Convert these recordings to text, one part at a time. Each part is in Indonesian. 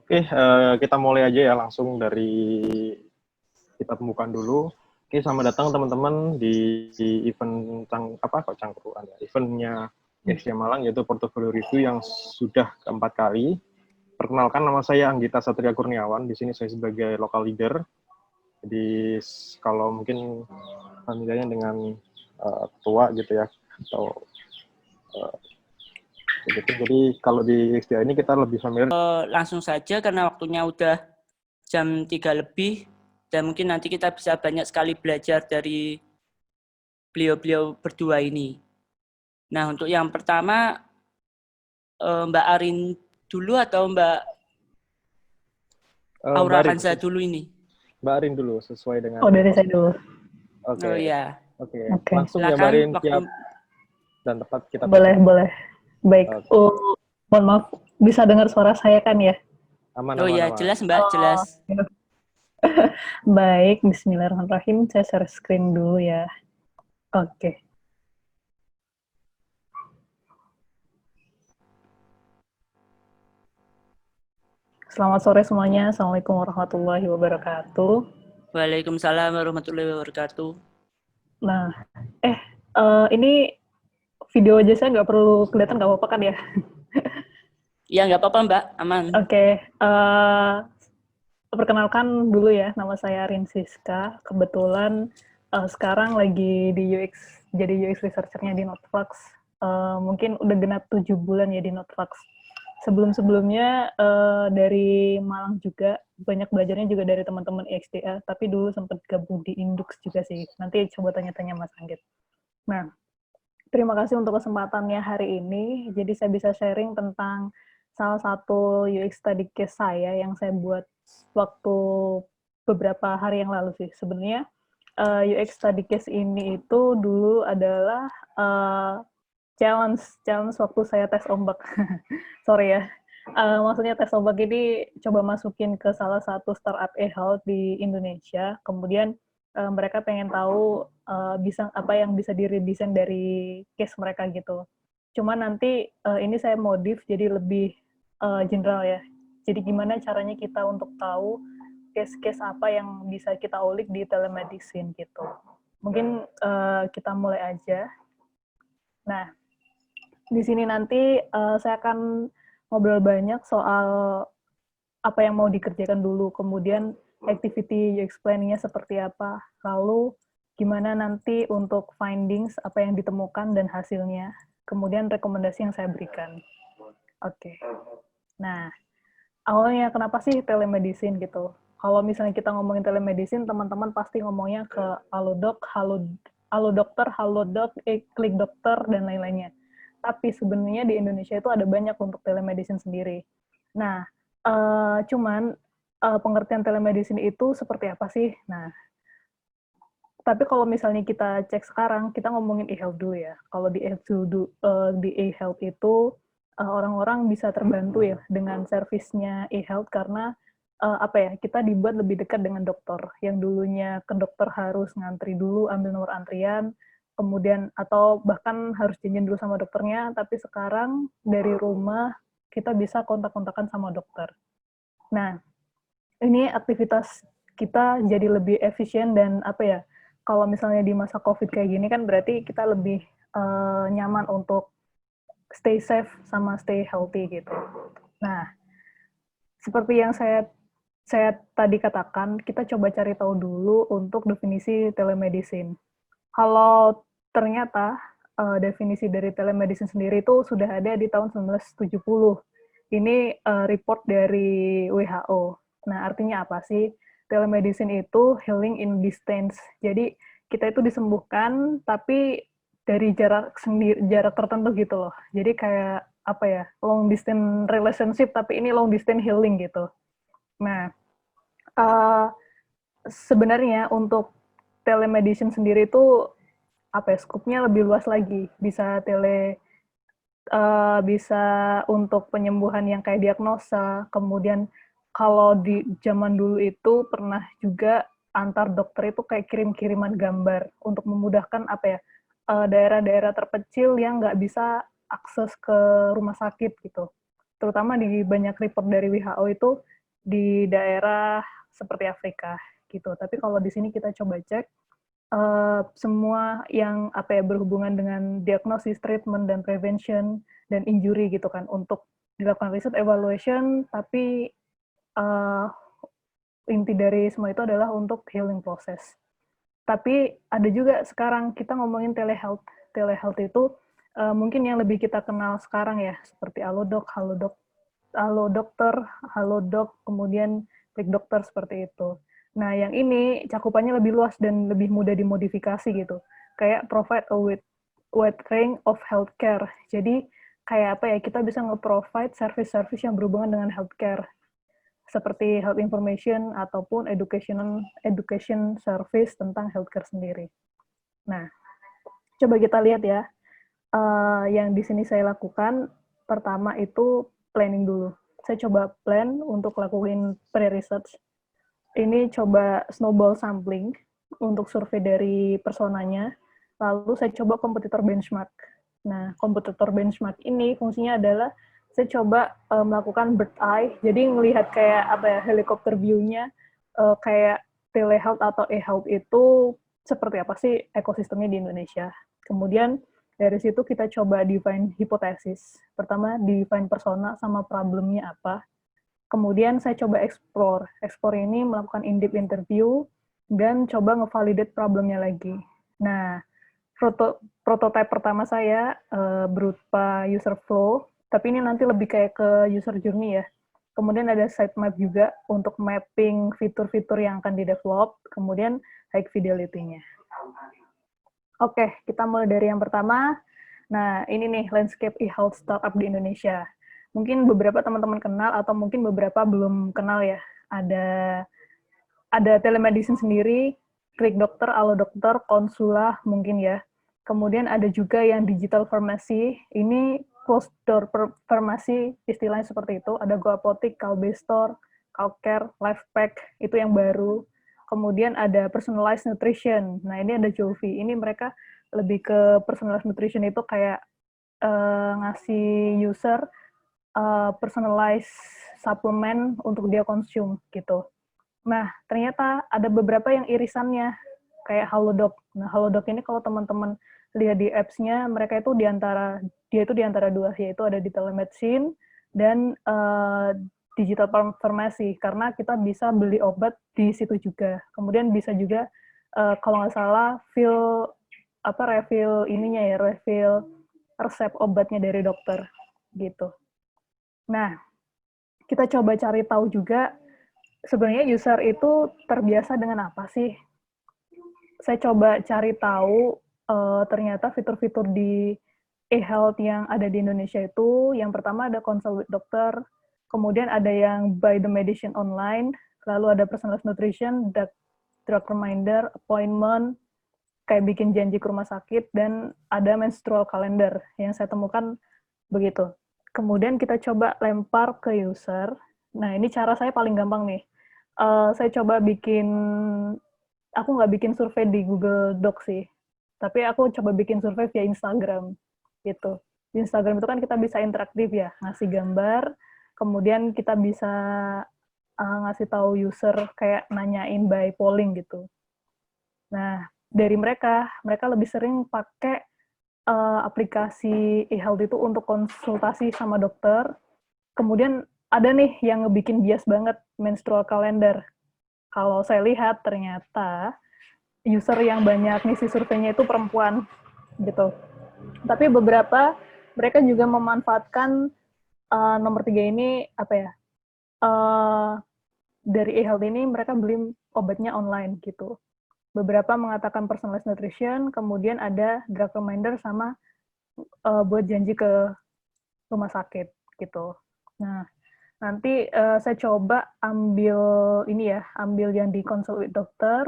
Oke, kita mulai aja ya langsung dari kita pembukaan dulu. Oke, selamat datang teman-teman di event Cangkruan ya. Eventnya IXC Malang yaitu Portfolio Review yang sudah keempat kali. Perkenalkan, nama saya Anggita Satria Kurniawan. Di sini saya sebagai local leader. Jadi kalau mungkin familiarnya dengan ketua gitu ya, atau gitu. Jadi kalau di XDA ini kita lebih familiar. Langsung saja karena waktunya udah jam 3 lebih dan mungkin nanti kita bisa banyak sekali belajar dari beliau-beliau berdua ini. Nah, untuk yang pertama Mbak Arin dulu atau Mbak Aura Kanza dulu ini? Mbak Arin dulu sesuai dengan. Oh, dari saya dulu. Oke. Oh ya. Oke. Langsung ya Mbak Arin, siap dan tepat kita. Boleh. Baik. Mohon maaf, bisa dengar suara saya kan ya? Aman. Ya, jelas Mbak, jelas. Baik, bismillahirrahmanirrahim. Saya share screen dulu ya. Oke. Selamat sore semuanya. Assalamualaikum warahmatullahi wabarakatuh. Waalaikumsalam warahmatullahi wabarakatuh. Nah, ini video aja saya nggak perlu kelihatan, nggak apa-apa kan ya? Iya, nggak apa-apa Mbak, aman. Oke. Perkenalkan dulu ya, nama saya Arin Siska. Kebetulan sekarang lagi di jadi UX researcher-nya di Notflux. Mungkin udah genap 7 bulan ya di Notflux. Sebelum-sebelumnya dari Malang juga, banyak belajarnya juga dari teman-teman IXDA, tapi dulu sempat gabung di Indux juga sih. Nanti coba tanya-tanya Mas Anggit. Nah, terima kasih untuk kesempatannya hari ini. Jadi saya bisa sharing tentang salah satu UX study case saya yang saya buat waktu beberapa hari yang lalu sih. Sebenarnya UX study case ini itu dulu adalah challenge waktu saya tes ombak. Sorry ya. Maksudnya tes ombak ini coba masukin ke salah satu startup e-health di Indonesia. Kemudian mereka pengen tahu bisa apa yang bisa diredesign dari case mereka gitu. Cuma nanti ini saya modif jadi lebih general ya. Jadi gimana caranya kita untuk tahu case-case apa yang bisa kita ulik di telemedicine gitu. Mungkin kita mulai aja. Nah, di sini nanti saya akan ngobrol banyak soal apa yang mau dikerjakan dulu, kemudian activity UX planning-nya seperti apa, lalu gimana nanti untuk findings, apa yang ditemukan dan hasilnya, kemudian rekomendasi yang saya berikan. Oke. Nah, awalnya kenapa sih telemedicine gitu? Kalau misalnya kita ngomongin telemedicine, teman-teman pasti ngomongnya ke Halodoc, Halo Dokter, Halodoc, Klik Dokter, dan lain-lainnya. Tapi sebenarnya di Indonesia itu ada banyak untuk telemedicine sendiri. Nah, cuman pengertian telemedicine itu seperti apa sih? Nah, tapi kalau misalnya kita cek sekarang, kita ngomongin e-health dulu ya. Kalau di e-health itu orang-orang bisa terbantu ya dengan servisnya e-health karena kita dibuat lebih dekat dengan dokter. Yang dulunya ke dokter harus ngantri dulu, ambil nomor antrian, kemudian atau bahkan harus janjian dulu sama dokternya, tapi sekarang dari rumah kita bisa kontak-kontakan sama dokter. Nah, ini aktivitas kita jadi lebih efisien dan kalau misalnya di masa COVID kayak gini kan berarti kita lebih nyaman untuk stay safe sama stay healthy gitu. Nah, seperti yang saya tadi katakan, kita coba cari tahu dulu untuk definisi telemedicine. Kalau ternyata definisi dari telemedicine sendiri itu sudah ada di tahun 1970. Ini report dari WHO. Nah, artinya apa sih? Telemedicine itu healing in distance. Jadi, kita itu disembuhkan, tapi dari jarak tertentu gitu loh. Jadi kayak, long distance relationship, tapi ini long distance healing gitu. Nah, sebenarnya untuk telemedicine sendiri itu skupnya lebih luas lagi. Bisa bisa untuk penyembuhan yang kayak diagnosa, kemudian kalau di zaman dulu itu pernah juga antar dokter itu kayak kirim-kiriman gambar untuk memudahkan daerah-daerah terpencil yang nggak bisa akses ke rumah sakit gitu. Terutama di banyak report dari WHO itu di daerah seperti Afrika gitu. Tapi kalau di sini kita coba cek semua yang berhubungan dengan diagnosis, treatment, dan prevention dan injury gitu kan untuk dilakukan riset evaluation, tapi inti dari semua itu adalah untuk healing process. Tapi ada juga sekarang kita ngomongin telehealth. Telehealth itu mungkin yang lebih kita kenal sekarang ya, seperti Halodoc, Halo Dokter, Halodoc, kemudian Klik Dokter seperti itu. Nah, yang ini cakupannya lebih luas dan lebih mudah dimodifikasi gitu. Kayak provide a wide range of healthcare. Jadi kayak kita bisa nge-provide service-service yang berhubungan dengan healthcare seperti health information ataupun education service tentang healthcare sendiri. Nah, coba kita lihat ya. Yang di sini saya lakukan, pertama itu planning dulu. Saya coba plan untuk lakuin pre-research. Ini coba snowball sampling untuk survei dari personanya. Lalu saya coba kompetitor benchmark. Nah, kompetitor benchmark ini fungsinya adalah saya coba melakukan bird eye, jadi melihat kayak helikopter view-nya, kayak telehealth atau e-health itu seperti apa sih ekosistemnya di Indonesia. Kemudian dari situ kita coba define hipotesis. Pertama, define persona sama problemnya apa. Kemudian saya coba explore. Explore ini melakukan in-depth interview dan coba ngevalidate problemnya lagi. Nah, prototype pertama saya berupa user flow, tapi ini nanti lebih kayak ke user journey ya. Kemudian ada sitemap juga untuk mapping fitur-fitur yang akan di-develop, kemudian high fidelity-nya. Oke, kita mulai dari yang pertama. Nah, ini nih landscape e-health startup di Indonesia. Mungkin beberapa teman-teman kenal atau mungkin beberapa belum kenal ya. Ada telemedicine sendiri, Klik Dokter, Halo Dokter, Konsulah mungkin ya. Kemudian ada juga yang digital pharmacy. Ini closed door pharmacy, istilahnya seperti itu. Ada GoApotik, Kalbestore, Kalcare, Lifepack, itu yang baru. Kemudian ada personalized nutrition. Nah, ini ada Jovi. Ini mereka lebih ke personalized nutrition itu kayak ngasih user personalized suplemen untuk dia konsum gitu. Nah, ternyata ada beberapa yang irisannya kayak Halodoc. Nah, Halodoc ini kalau teman-teman lihat di apps-nya, mereka itu di antara dua, yaitu ada di telemedicine dan digital pharmacy, karena kita bisa beli obat di situ juga. Kemudian bisa juga kalau nggak salah refill resep obatnya dari dokter gitu. Nah, kita coba cari tahu juga sebenarnya user itu terbiasa dengan apa sih? Saya coba cari tahu ternyata fitur-fitur di e-health yang ada di Indonesia itu, yang pertama ada consult with dokter, kemudian ada yang buy the medicine online, lalu ada personalized nutrition, drug reminder, appointment, kayak bikin janji ke rumah sakit, dan ada menstrual calendar yang saya temukan begitu. Kemudian kita coba lempar ke user. Nah, ini cara saya paling gampang nih. Saya coba aku nggak bikin survei di Google Docs sih, tapi aku coba bikin survei via Instagram gitu. Di Instagram itu kan kita bisa interaktif ya, ngasih gambar, kemudian kita bisa ngasih tahu user kayak nanyain by polling gitu. Nah, dari mereka lebih sering pakai aplikasi e-health itu untuk konsultasi sama dokter. Kemudian ada nih yang ngebikin bias banget, menstrual calendar. Kalau saya lihat ternyata user yang banyak ngisi surveinya itu perempuan gitu. Tapi beberapa mereka juga memanfaatkan nomor 3 ini dari e-health ini mereka beli obatnya online gitu. Beberapa mengatakan personalized nutrition, kemudian ada drug reminder sama buat janji ke rumah sakit gitu. Nah, nanti saya coba ambil yang di consult with dokter,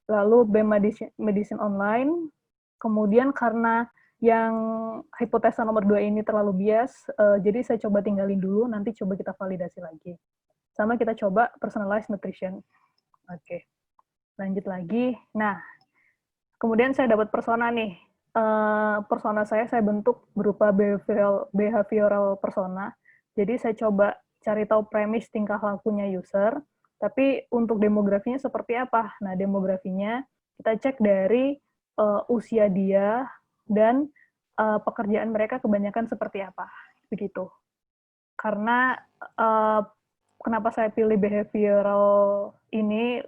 lalu BEM medicine online, kemudian karena yang hipotesa nomor 2 ini terlalu bias, jadi saya coba tinggalin dulu, nanti coba kita validasi lagi. Sama kita coba personalized nutrition. Oke. Lanjut lagi. Nah, kemudian saya dapat persona nih. persona saya bentuk berupa behavioral persona. Jadi saya coba cari tahu premis tingkah lakunya user, tapi untuk demografinya seperti apa? Nah, demografinya kita cek dari usia dia dan pekerjaan mereka kebanyakan seperti apa, begitu. Karena kenapa saya pilih behavioral ini,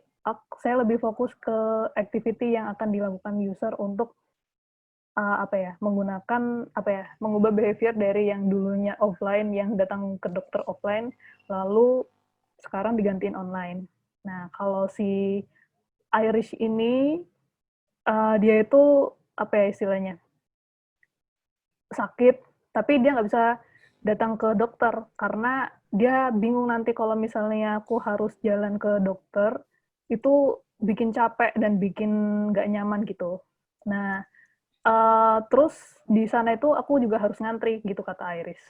saya lebih fokus ke activity yang akan dilakukan user untuk mengubah behavior dari yang dulunya offline, yang datang ke dokter offline, lalu sekarang digantiin online. Nah, kalau si Irish ini, dia itu, istilahnya, sakit, tapi dia nggak bisa datang ke dokter, karena dia bingung nanti kalau misalnya aku harus jalan ke dokter, itu bikin capek dan bikin nggak nyaman gitu. Nah, terus di sana itu aku juga harus ngantri gitu kata Iris.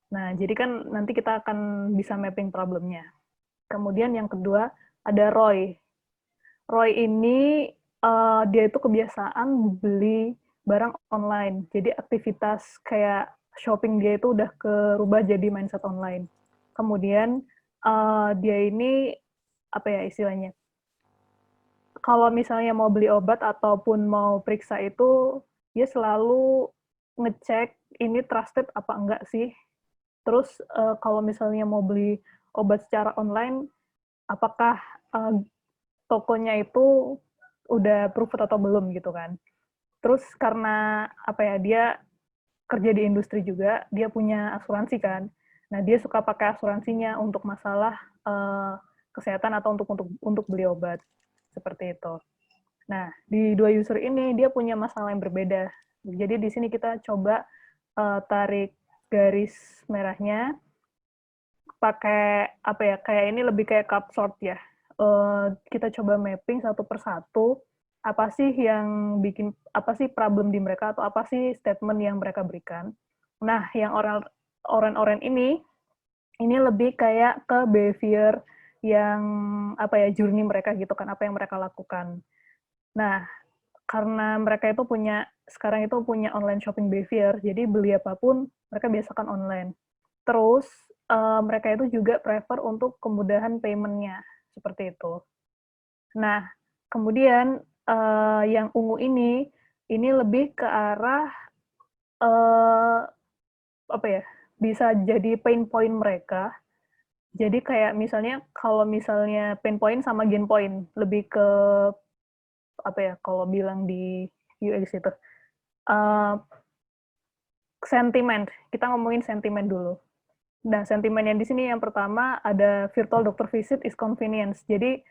Nah, jadi kan nanti kita akan bisa mapping problemnya. Kemudian yang kedua ada Roy. Roy ini dia itu kebiasaan beli barang online. Jadi aktivitas kayak shopping dia itu udah kerubah jadi mindset online. Kemudian dia ini istilahnya, kalau misalnya mau beli obat ataupun mau periksa itu, dia selalu ngecek ini trusted apa enggak sih. Terus kalau misalnya mau beli obat secara online, apakah tokonya itu udah approved atau belum gitu kan. Terus karena dia kerja di industri juga, dia punya asuransi kan. Nah, dia suka pakai asuransinya untuk masalah kesehatan atau untuk beli obat. Seperti itu. Nah, di dua user ini dia punya masalah yang berbeda. Jadi di sini kita coba tarik garis merahnya pakai kayak ini lebih kayak cup sort ya. Kita coba mapping satu persatu apa sih problem di mereka atau apa sih statement yang mereka berikan. Nah, yang orange ini lebih kayak ke behavior yang journey mereka gitu kan, apa yang mereka lakukan. Nah, karena mereka itu sekarang itu punya online shopping behavior, jadi beli apapun mereka biasakan online. Terus mereka itu juga prefer untuk kemudahan payment-nya, seperti itu. Nah, kemudian yang ungu ini lebih ke arah bisa jadi pain point mereka. Jadi kayak misalnya kalau misalnya pain point sama gain point, lebih ke kalau bilang di UX itu sentimen. Kita ngomongin sentimen dulu. Nah, sentimen yang di sini yang pertama ada virtual doctor visit is convenience. Jadi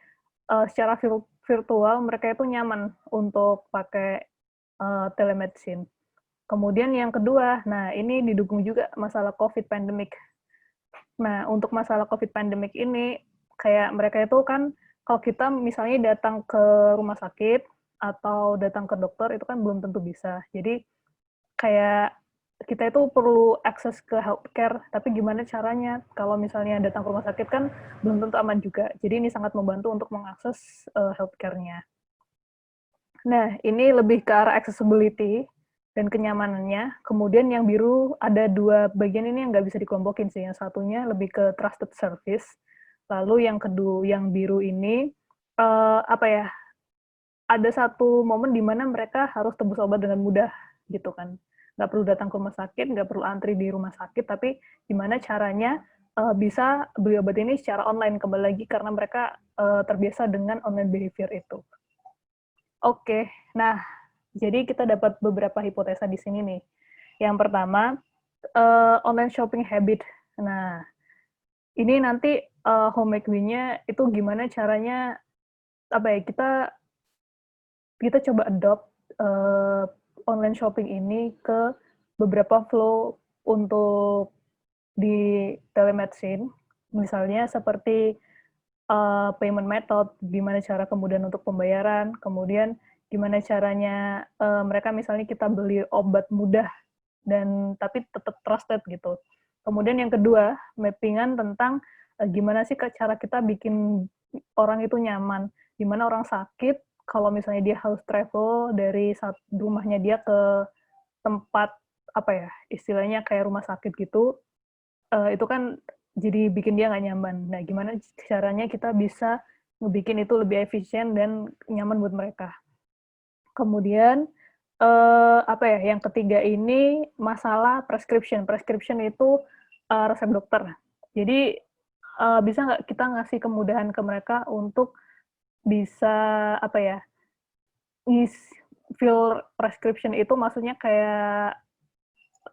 secara virtual mereka itu nyaman untuk pakai telemedicine. Kemudian yang kedua, nah ini didukung juga masalah COVID pandemic. Nah, untuk masalah COVID pandemic ini, kayak mereka itu kan, kalau kita misalnya datang ke rumah sakit atau datang ke dokter, itu kan belum tentu bisa. Jadi, kayak kita itu perlu akses ke healthcare, tapi gimana caranya? Kalau misalnya datang ke rumah sakit kan belum tentu aman juga. Jadi, ini sangat membantu untuk mengakses healthcare-nya. Nah, ini lebih ke arah accessibility dan kenyamanannya. Kemudian yang biru ada dua bagian ini yang nggak bisa dikelompokin sih. Yang satunya lebih ke trusted service. Lalu yang kedua, yang biru ini ada satu momen di mana mereka harus tebus obat dengan mudah gitu kan. Nggak perlu datang ke rumah sakit, nggak perlu antri di rumah sakit, tapi gimana caranya bisa beli obat ini secara online kembali lagi karena mereka terbiasa dengan online behavior itu. Oke, nah jadi kita dapat beberapa hipotesa di sini nih. Yang pertama, online shopping habit. Nah, ini nanti homework nya itu gimana caranya kita coba adopt online shopping ini ke beberapa flow untuk di telemedicine. Misalnya seperti payment method, gimana cara kemudian untuk pembayaran, kemudian gimana caranya mereka misalnya kita beli obat mudah dan tapi tetap trusted gitu. Kemudian yang kedua, mappingan tentang gimana sih cara kita bikin orang itu nyaman, gimana orang sakit kalau misalnya dia harus travel dari rumahnya dia ke tempat apa ya, istilahnya kayak rumah sakit gitu, itu kan jadi bikin dia nggak nyaman. Nah, gimana caranya kita bisa ngebikin itu lebih efisien dan nyaman buat mereka. Kemudian, apa ya, yang ketiga ini masalah prescription. Prescription itu resep dokter. Jadi, bisa nggak kita ngasih kemudahan ke mereka untuk bisa, apa ya, fill prescription itu maksudnya kayak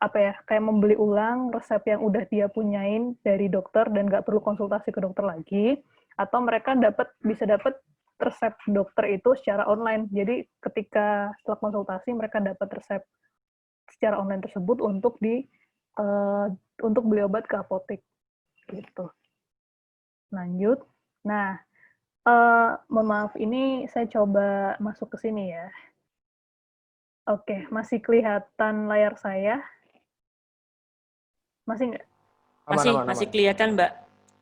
apa ya, kayak membeli ulang resep yang udah dia punyain dari dokter dan nggak perlu konsultasi ke dokter lagi, atau mereka bisa dapat resep dokter itu secara online. Jadi ketika setelah konsultasi mereka dapat resep secara online tersebut untuk beli obat ke apotek gitu. Lanjut. Nah, mohon maaf ini saya coba masuk ke sini ya. Oke, masih kelihatan layar saya? Masih nggak? Masih kelihatan, Mbak.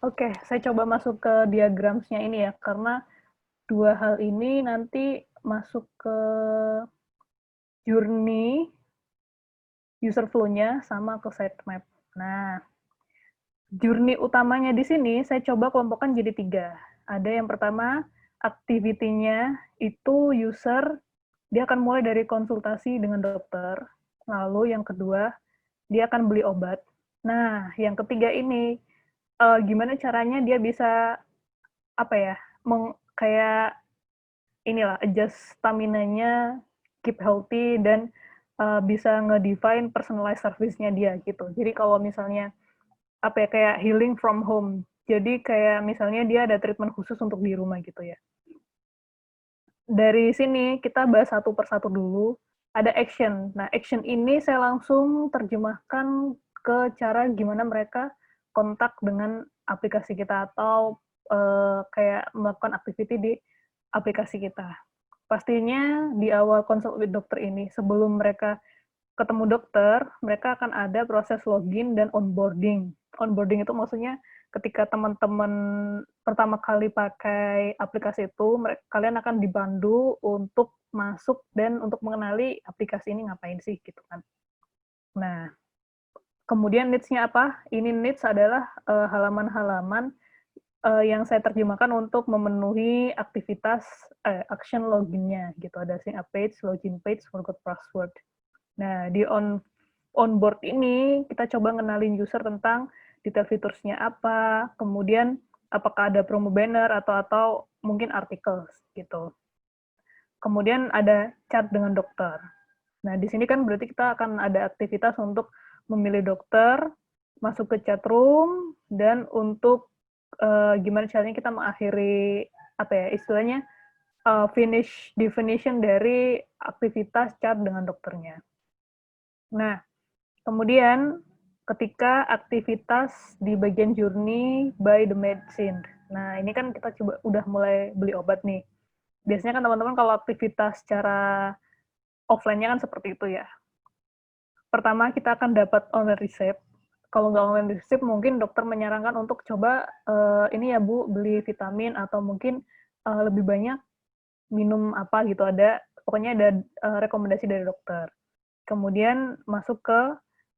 Oke, saya coba masuk ke diagramsnya ini ya, karena dua hal ini nanti masuk ke journey, user flow-nya, sama ke sitemap. Nah, journey utamanya di sini saya coba kelompokkan jadi 3. Ada yang pertama, activity-nya itu user, dia akan mulai dari konsultasi dengan dokter. Lalu yang kedua, dia akan beli obat. Nah, yang ketiga ini, gimana caranya dia bisa apa ya, kayak inilah adjust stamina-nya, keep healthy dan bisa nge-define personalized service-nya dia gitu. Jadi kalau misalnya apa ya, kayak healing from home. Jadi kayak misalnya dia ada treatment khusus untuk di rumah gitu ya. Dari sini kita bahas satu persatu dulu. Ada action. Nah, action ini saya langsung terjemahkan ke cara gimana mereka kontak dengan aplikasi kita atau kayak melakukan activity di aplikasi kita. Pastinya di awal consult with dokter ini, sebelum mereka ketemu dokter, mereka akan ada proses login dan onboarding. Onboarding itu maksudnya ketika teman-teman pertama kali pakai aplikasi itu, kalian akan dipandu untuk masuk dan untuk mengenali aplikasi ini ngapain sih, gitu kan. Nah, kemudian needs-nya apa? Ini needs adalah halaman-halaman yang saya terjemahkan untuk memenuhi aktivitas action login-nya gitu. Ada sign up page, login page, forgot password. Nah, di onboard ini kita coba ngenalin user tentang detail fiturnya apa, kemudian apakah ada promo banner atau mungkin artikel gitu. Kemudian ada chat dengan dokter. Nah, di sini kan berarti kita akan ada aktivitas untuk memilih dokter, masuk ke chat room, dan untuk gimana caranya kita mengakhiri apa ya istilahnya finish definition dari aktivitas chat dengan dokternya. Nah, kemudian ketika aktivitas di bagian journey by the medicine. Nah, ini kan kita coba udah mulai beli obat nih. Biasanya kan teman-teman kalau aktivitas secara offline-nya kan seperti itu ya. Pertama, kita akan dapat online resep. Kalau nggak online resep, mungkin dokter menyarankan untuk coba, ini ya Bu, beli vitamin atau mungkin lebih banyak minum apa gitu. Pokoknya ada rekomendasi dari dokter. Kemudian masuk ke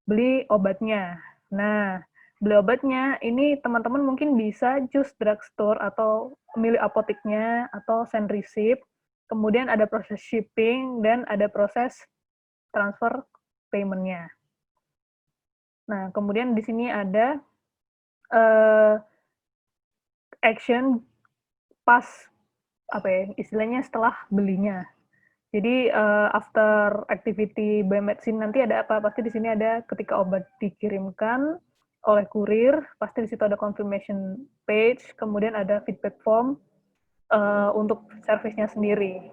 beli obatnya. Nah, beli obatnya ini teman-teman mungkin bisa choose drugstore atau milih apoteknya atau send receipt. Kemudian ada proses shipping dan ada proses transfer payment-nya. Nah, kemudian di sini ada action pas apa ya istilahnya setelah belinya. Jadi after activity by medicine nanti ada apa? Pasti di sini ada ketika obat dikirimkan oleh kurir, pasti di situ ada confirmation page, kemudian ada feedback form untuk servisnya sendiri.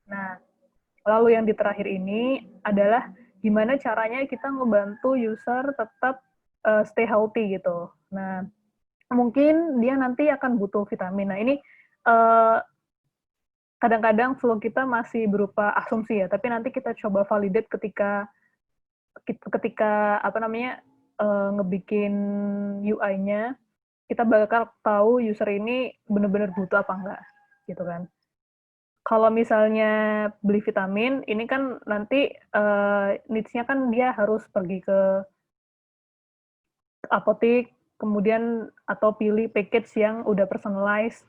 Nah, lalu yang di terakhir ini adalah gimana caranya kita ngebantu user tetap stay healthy gitu. Nah, mungkin dia nanti akan butuh vitamin. Nah, ini kadang-kadang flow kita masih berupa asumsi ya, tapi nanti kita coba validate ketika apa namanya ngebikin UI-nya, kita bakal tahu user ini benar-benar butuh apa enggak, gitu kan. kalau misalnya beli vitamin, ini kan nanti needs-nya kan dia harus pergi ke apotek, kemudian atau pilih package yang udah personalized.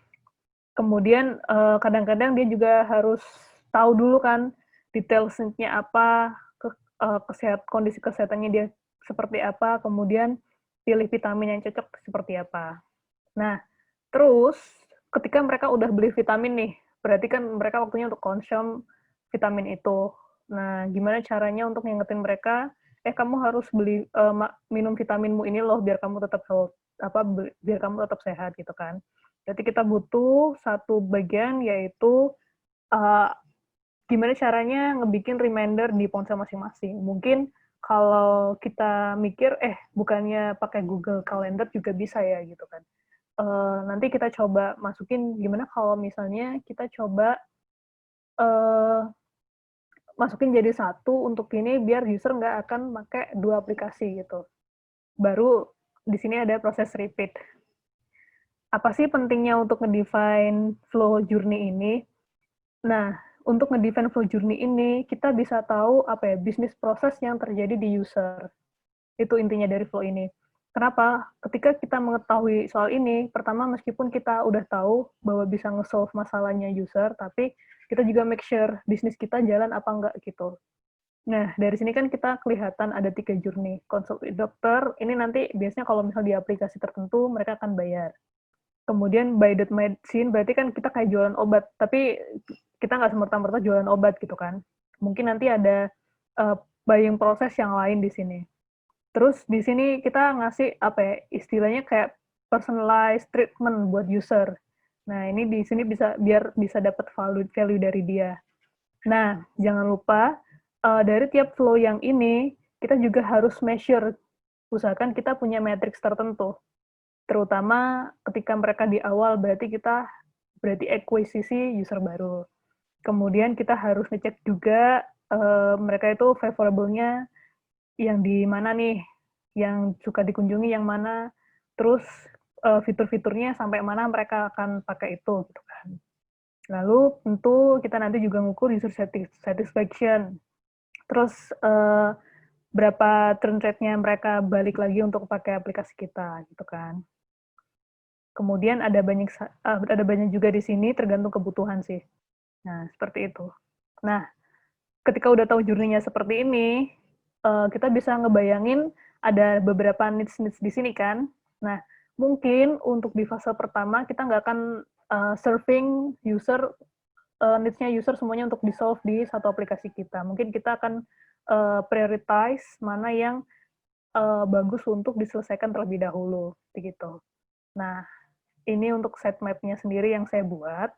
Kemudian kadang-kadang dia juga harus tahu dulu kan detail need-nya apa, kondisi kesehatannya dia seperti apa, kemudian pilih vitamin yang cocok seperti apa. Nah, terus ketika mereka udah beli vitamin nih, berarti kan mereka waktunya untuk konsum vitamin itu. Nah, gimana caranya untuk ngingetin mereka, kamu harus beli minum vitaminmu ini loh biar kamu tetap biar kamu tetap sehat gitu kan. Berarti kita butuh satu bagian yaitu uh, gimana caranya ngebikin reminder di ponsel masing-masing. Mungkin kalau kita mikir, bukannya pakai Google Calendar juga bisa ya gitu kan. Nanti kita coba masukin gimana kalau misalnya kita coba masukin jadi satu untuk ini biar user nggak akan pakai 2 aplikasi gitu. Baru di sini ada proses repeat. Apa sih pentingnya untuk ngedefine flow journey ini? Nah, untuk ngedefine flow journey ini, kita bisa tahu bisnis proses yang terjadi di user. Itu intinya dari flow ini. Kenapa? Ketika kita mengetahui soal ini, pertama meskipun kita udah tahu bahwa bisa nge-solve masalahnya user, tapi kita juga make sure bisnis kita jalan apa enggak gitu. Nah, dari sini kan kita kelihatan ada 3 journey. Consult with dokter, ini nanti biasanya kalau misal di aplikasi tertentu, mereka akan bayar. Kemudian buy that medicine, berarti kan kita kayak jualan obat, tapi kita nggak semerta-merta jualan obat gitu kan. Mungkin nanti ada buying proses yang lain di sini. Terus di sini kita ngasih istilahnya kayak personalized treatment buat user. Nah, ini di sini biar bisa dapat value dari dia. Nah, jangan lupa dari tiap flow yang ini kita juga harus measure. Usahakan kita punya matriks tertentu. Terutama ketika mereka di awal berarti akuisisi user baru. Kemudian kita harus ngecek juga mereka itu favorable-nya yang di mana nih, yang suka dikunjungi yang mana, terus fitur-fiturnya sampai mana mereka akan pakai itu gitu kan. Lalu tentu kita nanti juga ngukur user satisfaction. Terus berapa turn rate-nya mereka balik lagi untuk pakai aplikasi kita gitu kan. Kemudian ada banyak juga di sini tergantung kebutuhan sih. Nah, seperti itu. Nah, ketika udah tahu journey-nya seperti ini, kita bisa ngebayangin ada beberapa needs di sini kan. Nah, mungkin untuk di fase pertama kita nggak akan serving user needs-nya user semuanya untuk di-solve di satu aplikasi kita. Mungkin kita akan prioritize mana yang bagus untuk diselesaikan terlebih dahulu, begitu. Nah, ini untuk sitemap-nya sendiri yang saya buat.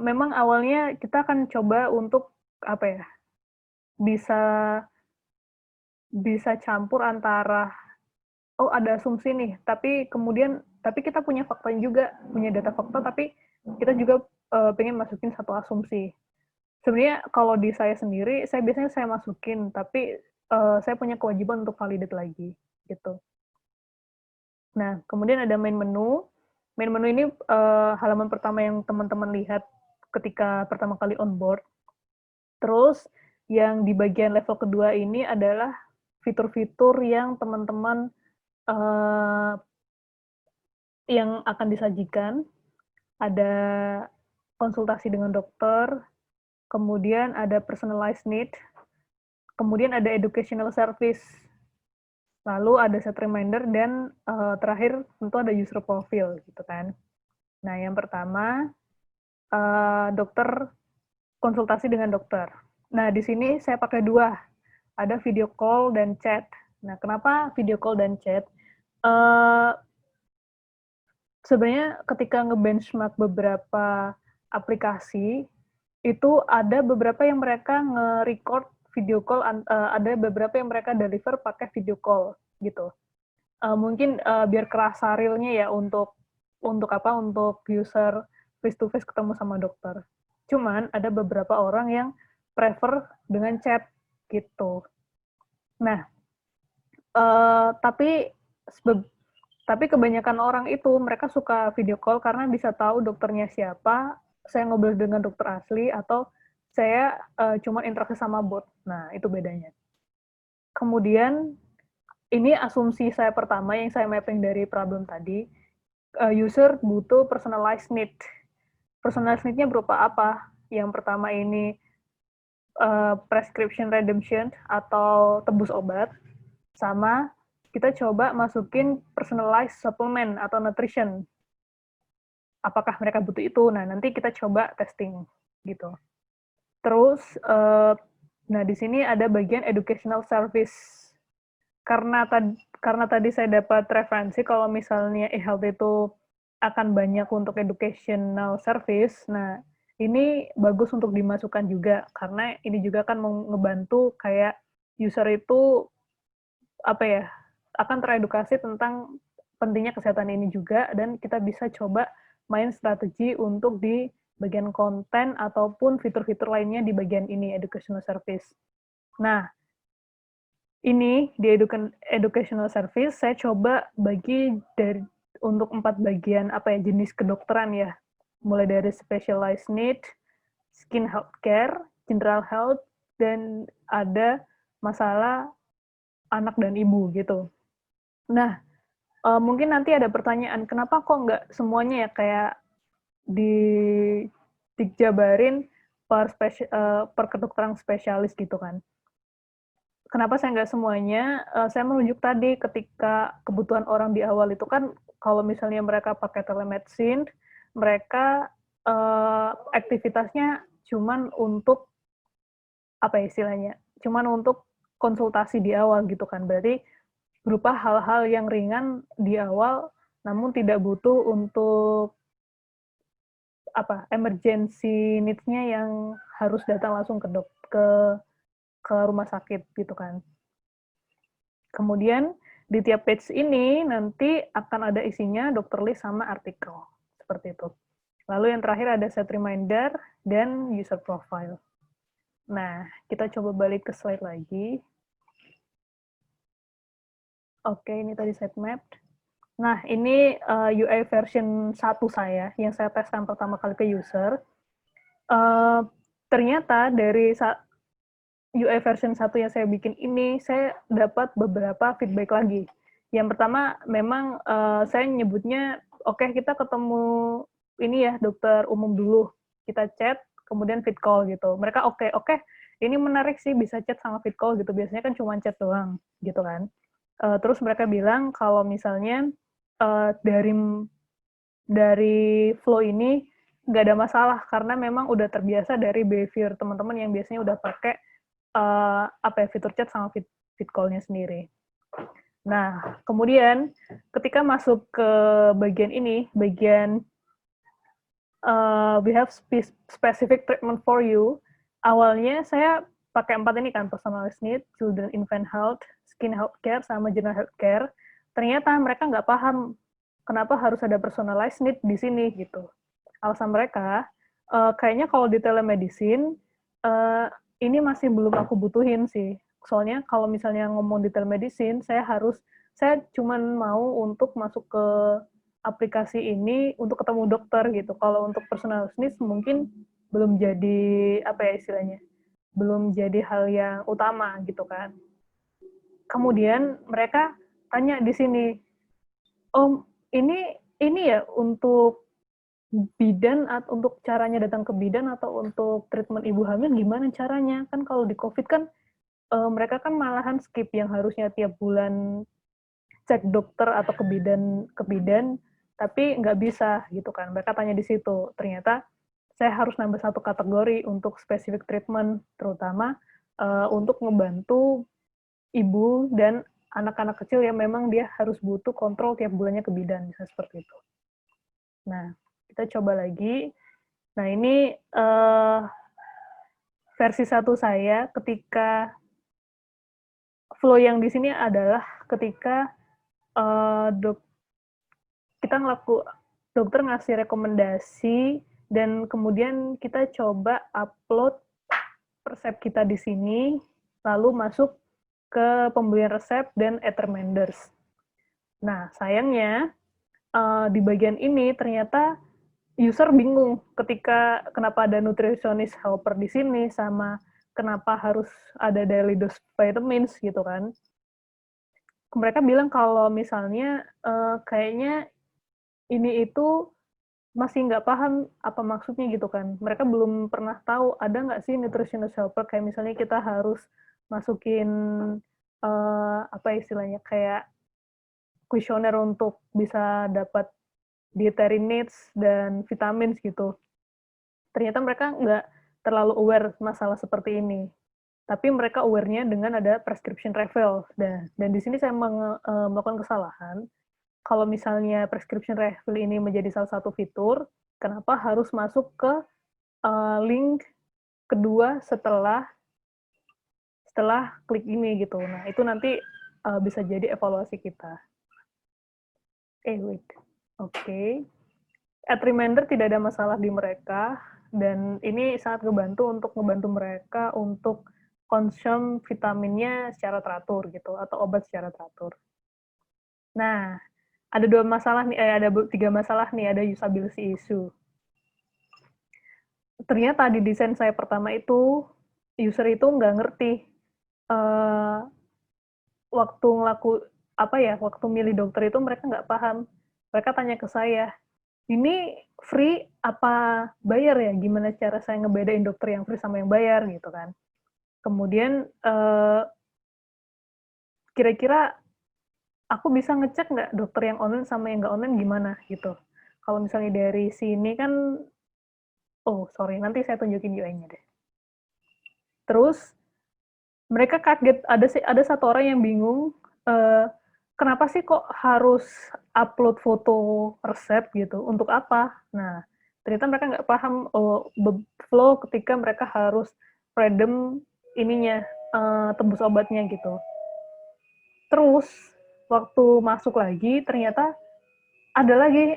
Memang awalnya kita akan coba untuk bisa campur antara ada asumsi nih, tapi kita punya fakta juga, punya data fakta, tapi kita juga pengen masukin satu asumsi. Sebenarnya kalau di saya sendiri, biasanya saya masukin, tapi saya punya kewajiban untuk validate lagi, gitu. Nah, kemudian ada main menu. Main menu ini halaman pertama yang teman-teman lihat ketika pertama kali onboard. Terus yang di bagian level kedua ini adalah fitur-fitur yang teman-teman yang akan disajikan. Ada konsultasi dengan dokter, kemudian ada personalized need, kemudian ada educational service, lalu ada set reminder, dan terakhir tentu ada user profile gitu kan. Nah, yang pertama dokter, konsultasi dengan dokter. Nah, di sini saya pakai 2, ada video call dan chat. Nah, kenapa video call dan chat? Sebenarnya ketika nge-benchmark beberapa aplikasi, itu ada beberapa yang mereka nge-record video call, ada beberapa yang mereka deliver pakai video call gitu. Mungkin biar kerasa realnya ya untuk user face to face ketemu sama dokter. Cuman ada beberapa orang yang prefer dengan chat gitu. Nah, tapi kebanyakan orang itu mereka suka video call karena bisa tahu dokternya siapa, saya ngobrol dengan dokter asli atau saya cuma interaksi sama bot. Nah, itu bedanya. Kemudian, ini asumsi saya pertama yang saya mapping dari problem tadi, user butuh personalized need. Personalized need-nya berupa apa? Yang pertama ini prescription redemption atau tebus obat, sama kita coba masukin personalized supplement atau nutrition. Apakah mereka butuh itu? Nah, nanti kita coba testing gitu. Terus, nah di sini ada bagian educational service. Karena tadi saya dapat referensi kalau misalnya e-health itu akan banyak untuk educational service. Nah, ini bagus untuk dimasukkan juga karena ini juga akan ngebantu kayak user itu apa ya, akan teredukasi tentang pentingnya kesehatan ini juga, dan kita bisa coba main strategi untuk di bagian konten ataupun fitur-fitur lainnya di bagian ini, educational service. Nah, ini di educational service saya coba bagi untuk 4 bagian jenis kedokteran ya, mulai dari specialized need, skin health care, general health, dan ada masalah anak dan ibu gitu. Nah, mungkin nanti ada pertanyaan, kenapa kok nggak semuanya ya kayak dijabarin per kedokteran spesialis gitu kan? Kenapa saya nggak semuanya? Saya merujuk tadi ketika kebutuhan orang di awal itu kan, kalau misalnya mereka pakai telemedicine, mereka aktivitasnya cuman untuk apa istilahnya? Cuman untuk konsultasi di awal gitu kan. Berarti berupa hal-hal yang ringan di awal, namun tidak butuh untuk emergency needs-nya yang harus datang langsung ke rumah sakit gitu kan. Kemudian di tiap page ini nanti akan ada isinya dokter list sama artikel seperti itu. Lalu yang terakhir ada set reminder dan user profile. Nah, kita coba balik ke slide lagi. Oke, ini tadi sitemap. Nah, ini UI version 1 saya, yang saya teskan pertama kali ke user. Ternyata dari UI version 1 yang saya bikin ini, saya dapat beberapa feedback lagi. Yang pertama, memang saya nyebutnya, oke, kita ketemu ini ya, dokter umum dulu. Kita chat, kemudian fit call gitu. Mereka oke, ini menarik sih, bisa chat sama fit call gitu. Biasanya kan cuma chat doang, gitu kan. Terus mereka bilang kalau misalnya dari flow ini nggak ada masalah karena memang udah terbiasa dari behavior teman-teman yang biasanya udah pakai fitur chat sama fit call-nya sendiri. Nah, kemudian ketika masuk ke bagian ini, bagian we have specific treatment for you, awalnya saya pakai 4 ini kan, personalized need, children infant health, skin health care, sama general health care. Ternyata mereka nggak paham kenapa harus ada personalized need di sini gitu. Alasan mereka, kayaknya kalau di telemedicine, ini masih belum aku butuhin sih. Soalnya kalau misalnya ngomong di telemedicine, saya cuman mau untuk masuk ke aplikasi ini untuk ketemu dokter gitu. Kalau untuk personalized needs mungkin belum jadi istilahnya, belum jadi hal yang utama gitu kan. Kemudian mereka tanya di sini, ini ya untuk bidan atau untuk caranya datang ke bidan atau untuk treatment ibu hamil gimana caranya? Kan kalau di COVID kan mereka kan malahan skip yang harusnya tiap bulan cek dokter atau ke bidan tapi nggak bisa gitu kan. Mereka tanya di situ. Ternyata saya harus nambah 1 kategori untuk specific treatment, terutama untuk membantu ibu dan anak-anak kecil yang memang dia harus butuh kontrol tiap bulannya ke bidan, bisa seperti itu. Nah, kita coba lagi. Nah, ini versi 1 saya ketika flow yang di sini adalah ketika dokter ngasih rekomendasi dan kemudian kita coba upload resep kita di sini, lalu masuk ke pembelian resep dan reminders. Nah, sayangnya di bagian ini ternyata user bingung ketika kenapa ada nutritionist helper di sini, sama kenapa harus ada daily dose vitamins gitu kan. Mereka bilang kalau misalnya kayaknya ini itu masih nggak paham apa maksudnya gitu kan. Mereka belum pernah tahu ada nggak sih nutritionist helper, kayak misalnya kita harus masukin apa istilahnya, kayak kuesioner untuk bisa dapat dietary needs dan vitamin gitu. Ternyata mereka nggak terlalu aware masalah seperti ini. Tapi mereka aware-nya dengan ada prescription refill. Dan di sini saya melakukan kesalahan. Kalau misalnya prescription refill ini menjadi salah satu fitur, kenapa harus masuk ke link kedua setelah klik ini gitu. Nah, itu nanti bisa jadi evaluasi kita. Wait. Oke. Add reminder tidak ada masalah di mereka, dan ini sangat ngebantu mereka untuk konsum vitaminnya secara teratur gitu, atau obat secara teratur. Nah, ada 3 masalah nih, ada usability issue. Ternyata di desain saya pertama itu, user itu nggak ngerti waktu waktu milih dokter itu mereka nggak paham. Mereka tanya ke saya, ini free apa bayar ya? Gimana cara saya ngebedain dokter yang free sama yang bayar gitu kan? Kemudian kira-kira aku bisa ngecek nggak dokter yang online sama yang nggak online gimana gitu? Kalau misalnya dari sini kan, nanti saya tunjukin UI-nya deh. Terus mereka kaget, ada satu orang yang bingung, kenapa sih kok harus upload foto resep gitu? Untuk apa? Nah, ternyata mereka nggak paham flow ketika mereka harus redeem ininya, tebus obatnya gitu. Terus, waktu masuk lagi, ternyata ada lagi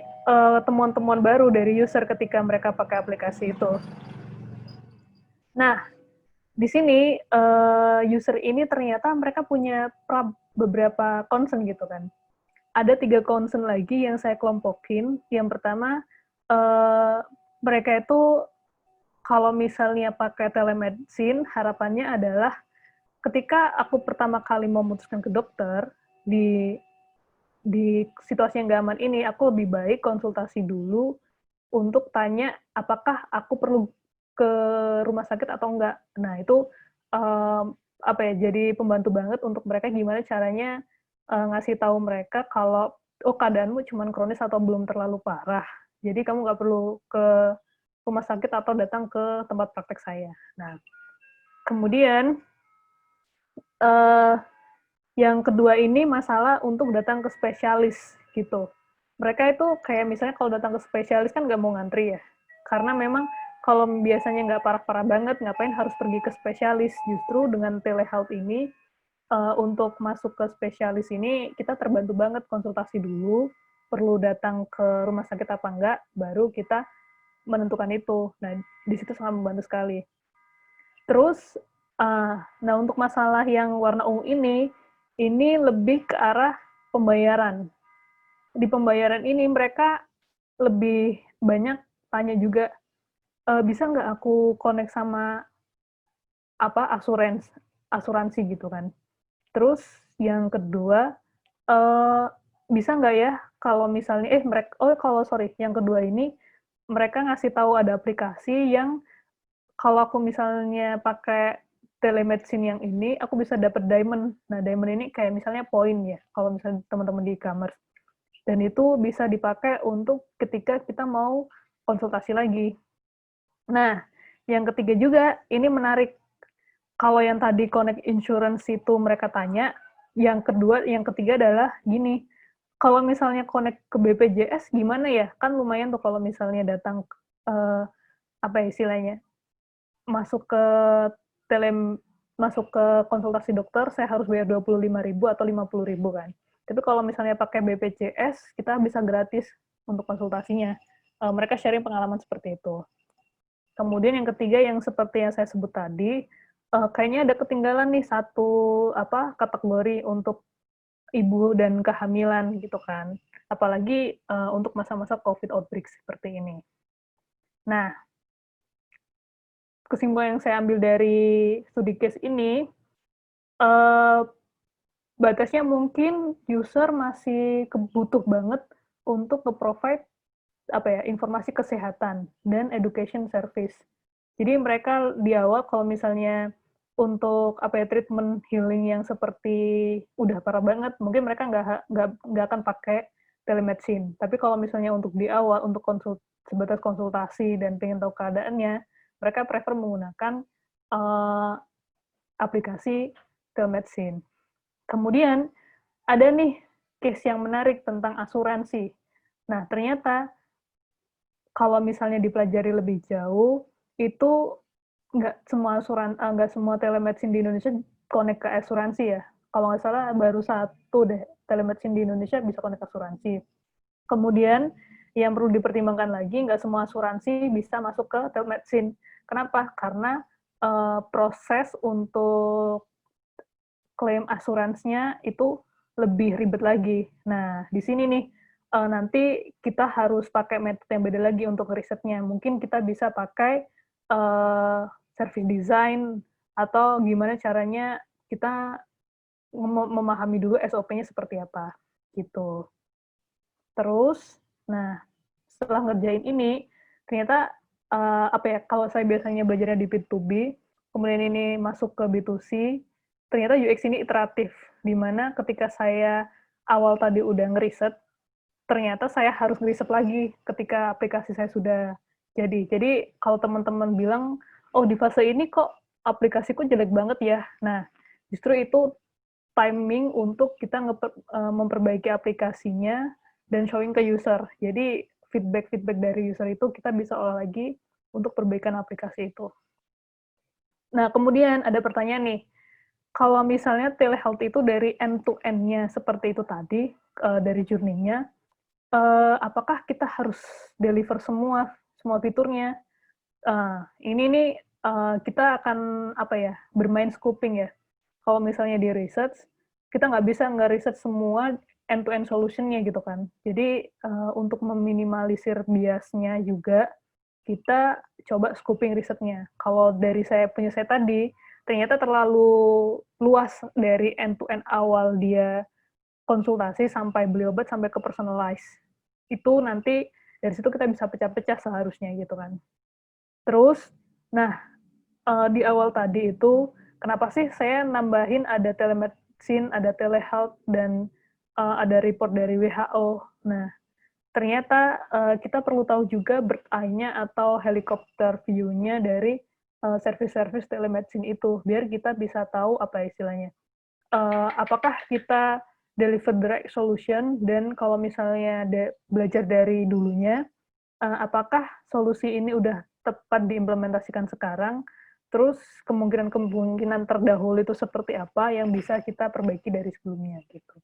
temuan-temuan baru dari user ketika mereka pakai aplikasi itu. Nah, di sini user ini ternyata mereka punya beberapa concern gitu kan. Ada 3 concern lagi yang saya kelompokin. Yang pertama, mereka itu kalau misalnya pakai telemedicine, harapannya adalah ketika aku pertama kali memutuskan ke dokter, di situasi yang gak aman ini, aku lebih baik konsultasi dulu untuk tanya apakah aku perlu ke rumah sakit atau enggak. Nah, itu jadi pembantu banget untuk mereka gimana caranya ngasih tahu mereka kalau keadaanmu cuma kronis atau belum terlalu parah. Jadi kamu nggak perlu ke rumah sakit atau datang ke tempat praktek saya. Nah, kemudian yang kedua ini masalah untuk datang ke spesialis gitu. Mereka itu kayak misalnya kalau datang ke spesialis kan nggak mau ngantri ya. Karena memang kalau biasanya nggak parah-parah banget, ngapain harus pergi ke spesialis. Justru dengan telehealth ini, untuk masuk ke spesialis ini, kita terbantu banget konsultasi dulu, perlu datang ke rumah sakit apa enggak, baru kita menentukan itu. Nah, di situ sangat membantu sekali. Terus, nah untuk masalah yang warna ungu ini lebih ke arah pembayaran. Di pembayaran ini mereka lebih banyak tanya juga, bisa nggak aku connect sama asuransi gitu kan. Terus yang kedua, bisa nggak ya kalau misalnya yang kedua ini mereka ngasih tahu ada aplikasi yang kalau aku misalnya pakai telemedicine yang ini, aku bisa dapat diamond. Nah, diamond ini kayak misalnya poin ya, kalau misalnya teman-teman di e-commerce. Dan itu bisa dipakai untuk ketika kita mau konsultasi lagi. Nah, yang ketiga juga, ini menarik. Kalau yang tadi connect insurance itu mereka tanya, yang ketiga adalah gini, kalau misalnya connect ke BPJS gimana ya? Kan lumayan tuh kalau misalnya datang, istilahnya, masuk ke konsultasi dokter, saya harus bayar 25.000 atau 50.000 kan. Tapi kalau misalnya pakai BPJS, kita bisa gratis untuk konsultasinya. Mereka sharing pengalaman seperti itu. Kemudian yang ketiga yang seperti yang saya sebut tadi, kayaknya ada ketinggalan nih satu kategori untuk ibu dan kehamilan gitu kan. Apalagi untuk masa-masa COVID outbreak seperti ini. Nah, kesimpulan yang saya ambil dari studi case ini, batasnya mungkin user masih butuh banget untuk nge-provide informasi kesehatan dan education service. Jadi mereka di awal kalau misalnya untuk treatment healing yang seperti udah parah banget, mungkin mereka nggak akan pakai telemedicine. Tapi kalau misalnya untuk di awal untuk sebatas konsultasi dan pengen tahu keadaannya, mereka prefer menggunakan aplikasi telemedicine. Kemudian ada nih case yang menarik tentang asuransi. Nah, ternyata kalau misalnya dipelajari lebih jauh, itu nggak semua telemedicine di Indonesia connect ke asuransi ya. Kalau nggak salah baru satu deh telemedicine di Indonesia bisa connect ke asuransi. Kemudian yang perlu dipertimbangkan lagi, nggak semua asuransi bisa masuk ke telemedicine. Kenapa? Karena proses untuk klaim asuransinya itu lebih ribet lagi. Nah, di sini nih, nanti kita harus pakai metode yang beda lagi untuk risetnya. Mungkin kita bisa pakai service design, atau gimana caranya kita memahami dulu SOP-nya seperti apa, gitu. Terus, nah, setelah ngerjain ini, ternyata, kalau saya biasanya belajarnya di B2B, kemudian ini masuk ke B2C, ternyata UX ini iteratif, di mana ketika saya awal tadi udah ngeriset, ternyata saya harus ngeriset lagi ketika aplikasi saya sudah jadi. Jadi kalau teman-teman bilang, oh di fase ini kok aplikasiku jelek banget ya. Nah, justru itu timing untuk kita memperbaiki aplikasinya dan showing ke user. Jadi feedback dari user itu kita bisa olah lagi untuk perbaikan aplikasi itu. Nah, kemudian ada pertanyaan nih, kalau misalnya telehealth itu dari end-to-end-nya seperti itu tadi, dari journey-nya, apakah kita harus deliver semua fiturnya? Ini nih kita akan bermain scoping ya. Kalau misalnya di research, kita nggak bisa nge-research semua end-to-end solution-nya gitu kan. Jadi untuk meminimalisir biasnya juga, kita coba scoping risetnya. Kalau dari saya tadi, ternyata terlalu luas dari end-to-end awal dia konsultasi sampai beli obat sampai ke personalize. Itu nanti dari situ kita bisa pecah-pecah seharusnya gitu kan. Terus, nah di awal tadi itu, kenapa sih saya nambahin ada telemedicine, ada telehealth, dan ada report dari WHO. Nah, ternyata kita perlu tahu juga bird eye-nya atau helicopter view-nya dari service-service telemedicine itu, biar kita bisa tahu istilahnya. Apakah kita deliver the right solution, dan kalau misalnya belajar dari dulunya, apakah solusi ini udah tepat diimplementasikan sekarang, terus kemungkinan terdahulu itu seperti apa yang bisa kita perbaiki dari sebelumnya gitu.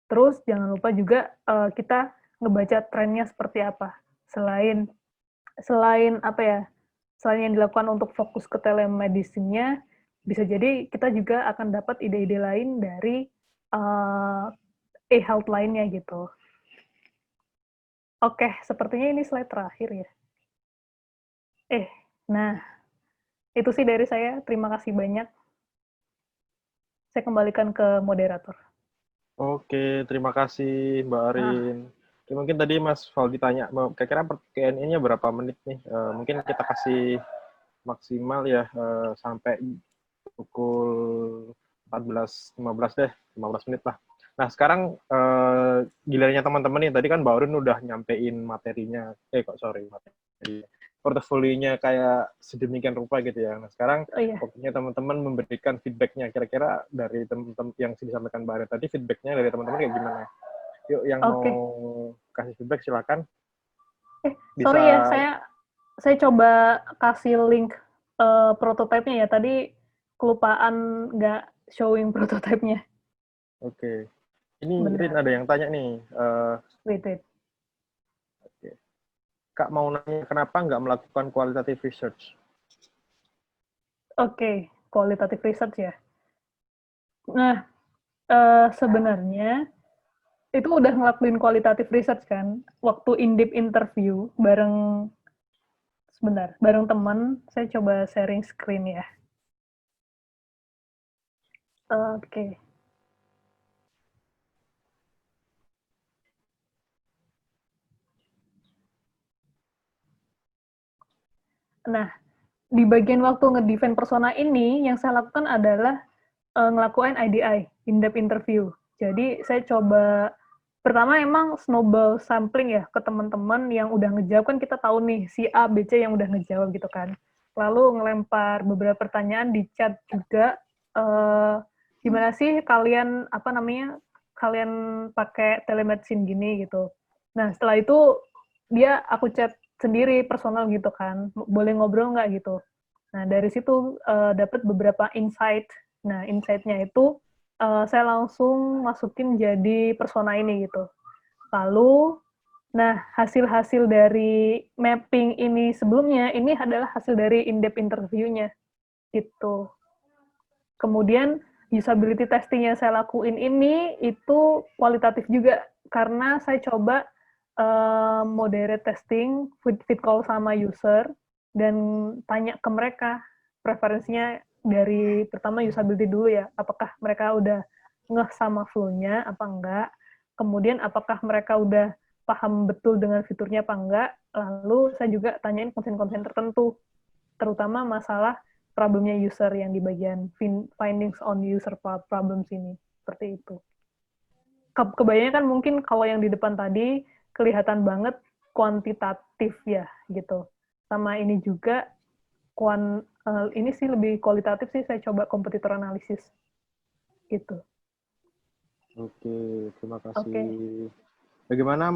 Terus jangan lupa juga kita ngebaca trennya seperti apa. Selain yang dilakukan untuk fokus ke telemedicine-nya, bisa jadi kita juga akan dapat ide-ide lain dari e-health lainnya gitu. Oke, sepertinya ini slide terakhir ya. Nah, itu sih dari saya. Terima kasih banyak. Saya kembalikan ke moderator. Oke, terima kasih Mbak Arin. Oke, mungkin tadi Mas Valdi tanya, kira-kira Q&A-nya berapa menit nih? Mungkin kita kasih maksimal ya sampai pukul 14.15 deh, 15 menit lah. Nah, sekarang gilirannya teman-teman nih, tadi kan Mbak Arin udah nyampein materinya, portofolionya kayak sedemikian rupa gitu ya. Nah, sekarang waktunya teman-teman memberikan feedback-nya. Kira-kira dari teman-teman yang disampaikan Mbak Arin tadi, feedback-nya dari teman-teman kayak gimana? Yuk, yang mau kasih feedback silakan. Bisa... Sorry ya, saya coba kasih link prototipe-nya ya. Tadi kelupaan nggak showing prototipe-nya. Oke. Ini Rin ada yang tanya nih. Wait. Kak mau nanya, kenapa nggak melakukan qualitative research? Oke, qualitative research ya. Nah, sebenarnya itu udah ngelakuin qualitative research kan, waktu in-depth interview bareng sebentar. Bareng teman, saya coba sharing screen ya. Oke. Nah, di bagian waktu nge-define persona ini, yang saya lakukan adalah ngelakuin IDI, in-depth interview. Jadi saya coba, pertama emang snowball sampling ya ke teman-teman yang udah ngejawab, kan kita tahu nih si A, B, C yang udah ngejawab gitu kan. Lalu ngelempar beberapa pertanyaan di chat juga, gimana sih kalian, kalian pakai telemedicine gini gitu. Nah, setelah itu aku chat sendiri personal gitu kan, boleh ngobrol nggak gitu. Nah, dari situ dapat beberapa insight. Nah, insight-nya itu saya langsung masukin jadi persona ini gitu. Lalu, nah hasil-hasil dari mapping ini sebelumnya, ini adalah hasil dari in-depth interview-nya gitu. Kemudian, usability testing yang saya lakuin ini itu kualitatif juga, karena saya coba moderate testing, fit call sama user, dan tanya ke mereka preferensinya dari pertama usability dulu ya, apakah mereka udah ngeh sama flow-nya apa enggak, kemudian apakah mereka udah paham betul dengan fiturnya apa enggak, lalu saya juga tanyain konsen-konsen tertentu, terutama masalah problemnya user yang di bagian findings on user problems ini, seperti itu. Kebayangnya kan mungkin kalau yang di depan tadi kelihatan banget kuantitatif ya gitu. Sama ini juga ini sih lebih kualitatif sih, saya coba kompetitor analisis gitu. Oke, terima kasih. Oke. Bagaimana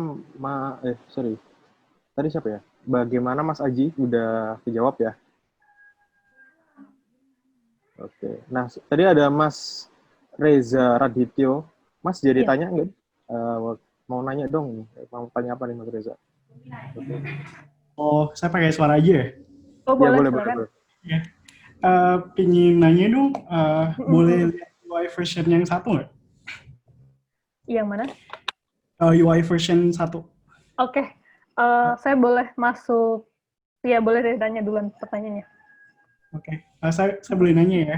tadi siapa ya? Bagaimana Mas Aji udah dijawab ya? Oke. Nah, tadi ada Mas Reza Radityo. Mas jadi tanya nggak? Mau nanya dong. Mau tanya apa nih Mas Reza? Oke. Oh, saya pakai suara aja ya? Oh, Ya, boleh. boleh. Ya. Pingin nanya dong, boleh lihat UI version yang satu nggak? Yang mana? UI version 1. Oke. Saya boleh masuk. Ya, boleh deh tanya duluan pertanyaannya. Oke. Saya boleh nanya ya?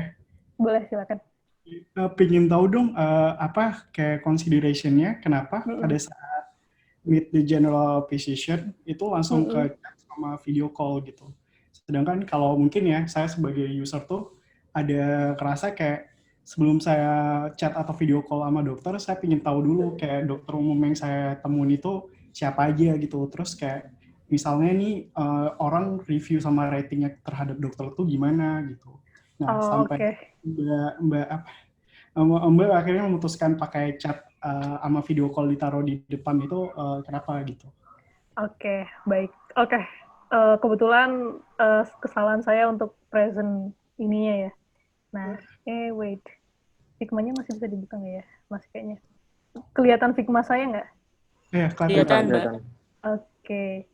Boleh, silakan. Pingin tahu dong, apa kayak consideration-nya, kenapa pada saat meet the general physician itu langsung ke chat sama video call gitu. Sedangkan kalau mungkin ya, saya sebagai user tuh ada kerasa kayak sebelum saya chat atau video call sama dokter, saya pengen tahu dulu kayak dokter umum yang saya temuin itu siapa aja gitu. Terus kayak misalnya nih orang review sama ratingnya terhadap dokter itu gimana gitu. Nah, sampai Mbak akhirnya memutuskan pakai chat sama video call ditaruh di depan itu kenapa gitu? Oke, baik. Oke. Kebetulan kesalahan saya untuk present ininya ya. Nah, wait. Figma-nya masih bisa dibuka nggak ya? Masih kayaknya. Kelihatan Figma saya nggak? Ya, Kelihatan, Mbak. Oke.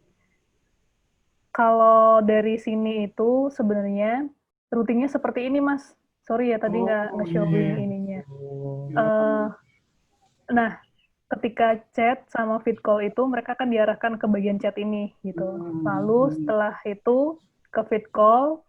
Kalau dari sini itu sebenarnya rutinnya seperti ini, Mas. Sorry ya, tadi nggak nge-showing ininya. Nah, ketika chat sama feed call itu mereka akan diarahkan ke bagian chat ini gitu. Lalu setelah itu ke feed call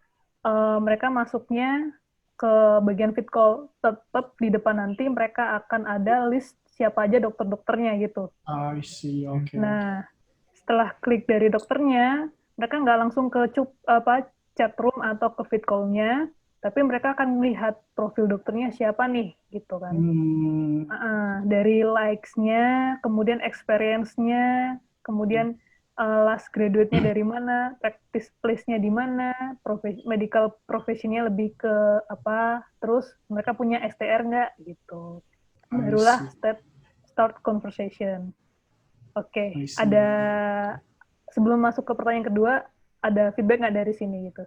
mereka masuknya ke bagian feed call. Tetap di depan nanti mereka akan ada list siapa aja dokter-dokternya gitu. I see, oke. Nah, setelah klik dari dokternya, mereka nggak langsung ke chat room atau ke feed call-nya, tapi mereka akan melihat profil dokternya siapa nih, gitu kan. Dari likes-nya, kemudian experience-nya, kemudian last graduate-nya dari mana, practice place-nya di mana, medical profession-nya lebih ke apa, terus mereka punya STR nggak, gitu. Barulah start conversation. Oke, ada sebelum masuk ke pertanyaan kedua, ada feedback nggak dari sini gitu?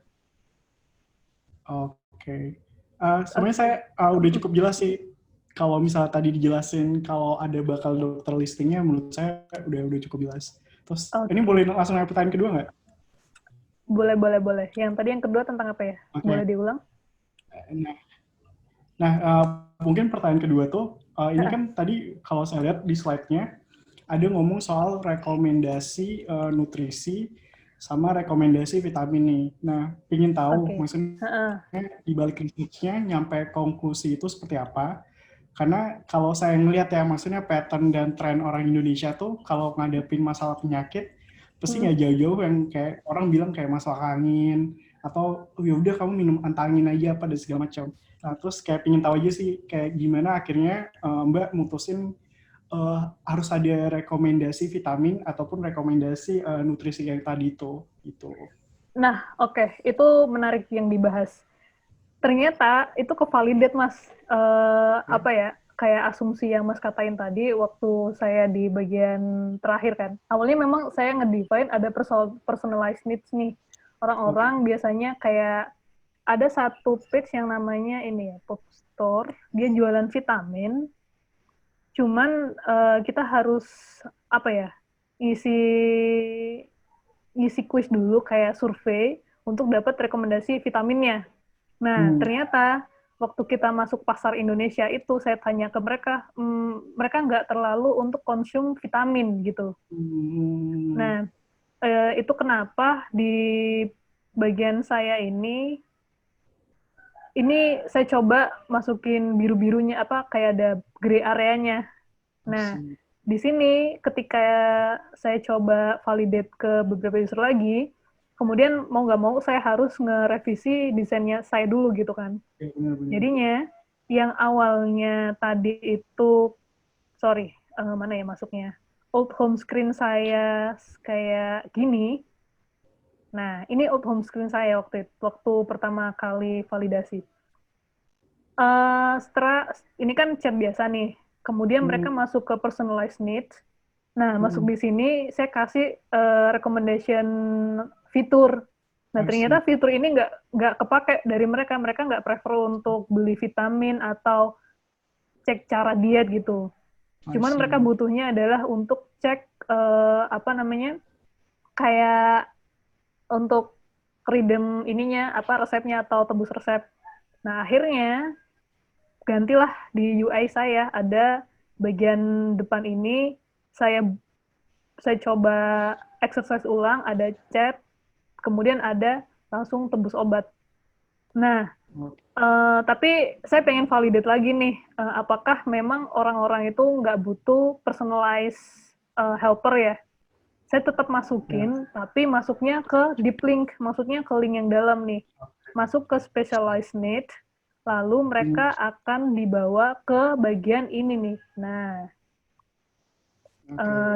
Oke. Sebenarnya saya udah cukup jelas sih. Kalau misalnya tadi dijelasin kalau ada bakal dokter listingnya, menurut saya udah cukup jelas. Terus ini boleh langsung ke pertanyaan kedua nggak? Boleh. Yang tadi yang kedua tentang apa ya? Okay. Boleh diulang? Nah, mungkin pertanyaan kedua tuh, ini kan tadi kalau saya lihat di slide-nya, ada ngomong soal rekomendasi nutrisi sama rekomendasi vitamin nih. Nah, ingin tahu Oke. maksudnya Heeh. di balik research-nya nyampe konklusi itu seperti apa? Karena kalau saya ngelihat ya, maksudnya pattern dan tren orang Indonesia tuh kalau ngadepin masalah penyakit, pasti nggak jauh-jauh yang kayak orang bilang kayak masalah angin, atau oh, ya udah kamu minum antangin aja pada segala macam. Nah, terus kayak pingin tahu aja sih kayak gimana akhirnya Mbak mutusin harus ada rekomendasi vitamin ataupun rekomendasi nutrisi yang tadi itu gitu. Nah, oke, itu menarik yang dibahas. Ternyata itu kevalidate, Mas. Apa ya, kayak asumsi yang Mas katain tadi waktu saya di bagian terakhir kan. Awalnya memang saya nge-define ada personalized needs nih. Orang-orang biasanya kayak ada satu page yang namanya ini ya, Pop Store, dia jualan vitamin, cuman kita harus apa ya, ngisi quiz dulu kayak survei untuk dapat rekomendasi vitaminnya. Nah, ternyata waktu kita masuk pasar Indonesia itu saya tanya ke mereka, mereka nggak terlalu untuk konsum vitamin gitu. Nah, itu kenapa di bagian saya ini saya coba masukin biru-birunya, apa kayak ada gray areanya. Nah, di sini ketika saya coba validate ke beberapa user lagi, kemudian mau nggak mau saya harus nge-revisi desainnya saya dulu gitu kan. Jadinya yang awalnya tadi itu, mana ya masuknya, old home screen saya kayak gini. Nah, ini old home screen saya waktu pertama kali validasi. Setelah ini kan chat biasa nih. Kemudian mereka masuk ke personalized needs. Nah, masuk di sini saya kasih recommendation fitur. Nah, ternyata fitur ini nggak kepake dari mereka. Mereka nggak prefer untuk beli vitamin atau cek cara diet gitu. Cuman mereka butuhnya adalah untuk cek kayak untuk redeem ininya, resepnya atau tebus resep. Nah, akhirnya gantilah di UI saya, ada bagian depan ini, saya coba exercise ulang, ada chat, kemudian ada langsung tebus obat. Nah, tapi saya pengen validate lagi nih, apakah memang orang-orang itu nggak butuh personalized helper ya? Saya tetap masukin, tapi masuknya ke deep link, maksudnya ke link yang dalam nih. Masuk ke specialized need, lalu mereka akan dibawa ke bagian ini nih. Nah,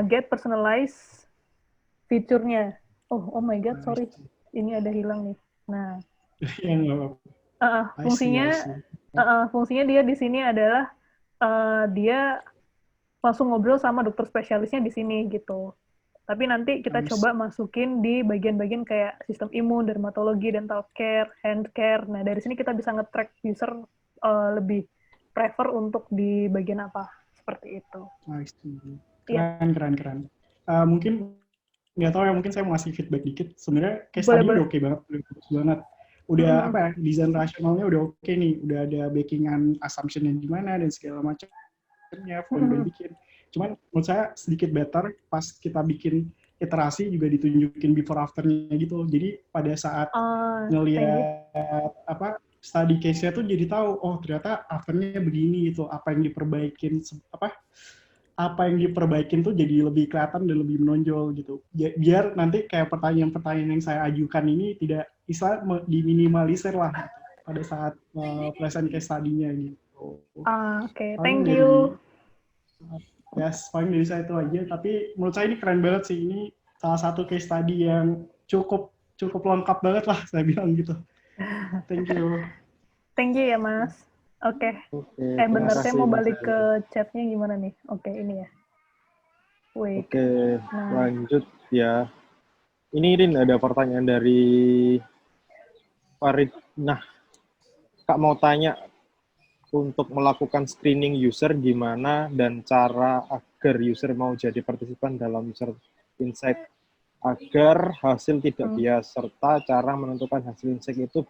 get personalized feature-nya. Oh my God, sorry. Ini ada hilang nih. Nah, fungsinya dia di sini adalah dia langsung ngobrol sama dokter spesialisnya di sini gitu. Tapi nanti kita coba masukin di bagian-bagian kayak sistem imun, dermatologi, dental care, hand care. Nah, dari sini kita bisa nge-track user lebih prefer untuk di bagian apa. Seperti itu. Keren. Mungkin, nggak tahu ya, mungkin saya mau ngasih feedback dikit. Sebenarnya case tadi udah oke banget, udah bagus banget. Udah desain rasionalnya udah oke nih. Udah ada backing-an assumption-nya gimana dan segala macamnya, udah bikin. Cuman menurut saya sedikit better pas kita bikin iterasi juga ditunjukin before after-nya gitu. Jadi pada saat ngelihat study case-nya tuh jadi tahu, oh ternyata after-nya begini gitu. Apa yang diperbaikin tuh jadi lebih kelihatan dan lebih menonjol gitu. Biar nanti kayak pertanyaan-pertanyaan yang saya ajukan ini tidak diminimalisir lah gitu, pada saat present case study-nya gitu. Oke, thank you. Yes, paling dari saya itu aja. Tapi menurut saya ini keren banget sih. Ini salah satu case study yang cukup lengkap banget lah, saya bilang gitu. Thank you. Thank you ya, Mas. Oke. Bentar, saya mau balik ke chatnya gimana nih? Oke, ini ya. Wait. Oke, lanjut ya. Ini Rin, ada pertanyaan dari Farid. Nah, Kak mau tanya, untuk melakukan screening user gimana dan cara agar user mau jadi partisipan dalam user insight agar hasil tidak bias, serta cara menentukan hasil insight itu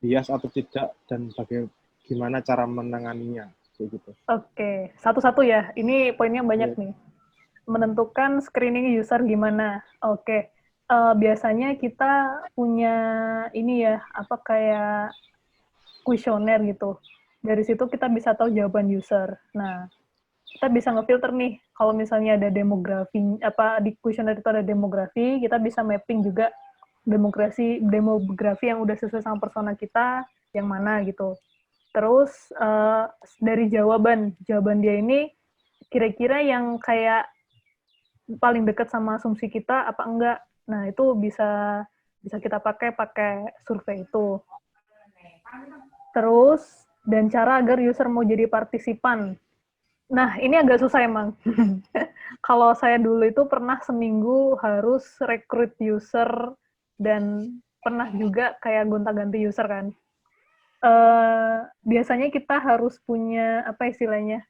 bias atau tidak dan bagaimana cara menanganinya gitu. Oke, satu-satu ya. Ini poinnya banyak nih. Menentukan screening user gimana. Oke. biasanya kita punya ini ya, apa kayak kuesioner gitu. Dari situ kita bisa tahu jawaban user. Nah, kita bisa ngefilter nih, kalau misalnya ada demografi, di kuesioner itu ada demografi, kita bisa mapping juga demografi yang udah sesuai sama persona kita, yang mana gitu. Terus dari jawaban dia ini kira-kira yang kayak paling dekat sama asumsi kita apa enggak. Nah, itu bisa kita pakai survei itu. Terus dan cara agar user mau jadi partisipan. Nah, ini agak susah emang. Kalau saya dulu itu pernah seminggu harus rekrut user dan pernah juga kayak gonta-ganti user kan. Biasanya kita harus punya apa istilahnya?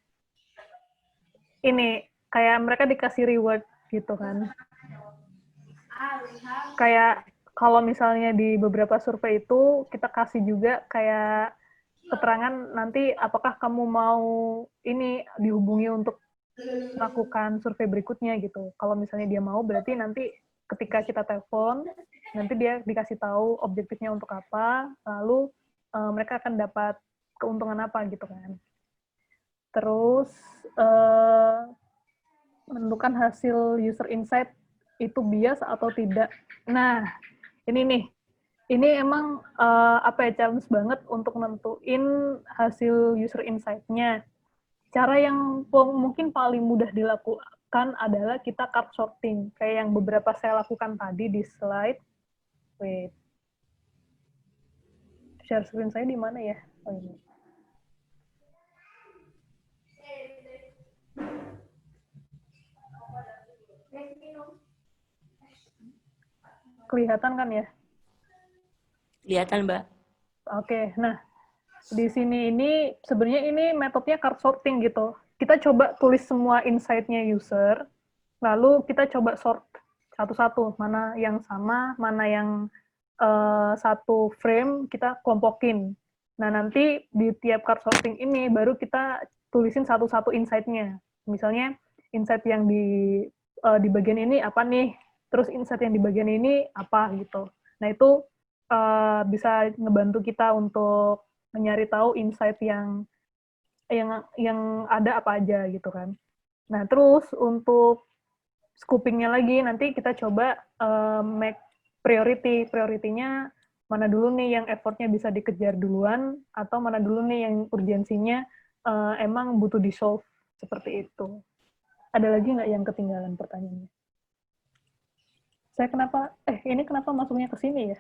Ini kayak mereka dikasih reward gitu kan. Kayak kalau misalnya di beberapa survei itu kita kasih juga kayak keterangan nanti apakah kamu mau ini dihubungi untuk melakukan survei berikutnya gitu. Kalau misalnya dia mau, berarti nanti ketika kita telepon, nanti dia dikasih tahu objektifnya untuk apa, lalu mereka akan dapat keuntungan apa gitu kan. Terus menentukan hasil user insight itu bias atau tidak. Nah, ini nih. Ini emang challenge banget untuk nentuin hasil user insight-nya. Cara yang mungkin paling mudah dilakukan adalah kita card sorting, kayak yang beberapa saya lakukan tadi di slide. Wait. Share screen saya di mana ya? Oh, ini. Kelihatan kan ya? Kelihatan, Mbak. Oke, nah di sini ini sebenarnya ini metodenya card sorting gitu. Kita coba tulis semua insight-nya user, lalu kita coba sort satu-satu, mana yang sama, mana yang satu frame kita kelompokin. Nah, nanti di tiap card sorting ini baru kita tulisin satu-satu insight-nya. Misalnya insight yang di bagian ini apa nih, terus insight yang di bagian ini apa gitu. Nah, itu bisa ngebantu kita untuk mencari tahu insight yang ada apa aja gitu kan. Nah, terus untuk scooping-nya lagi nanti kita coba make priority-nya mana dulu nih yang effortnya bisa dikejar duluan atau mana dulu nih yang urgensinya emang butuh di-solve seperti itu. Ada lagi nggak yang ketinggalan pertanyaannya? Ini kenapa masuknya ke sini ya?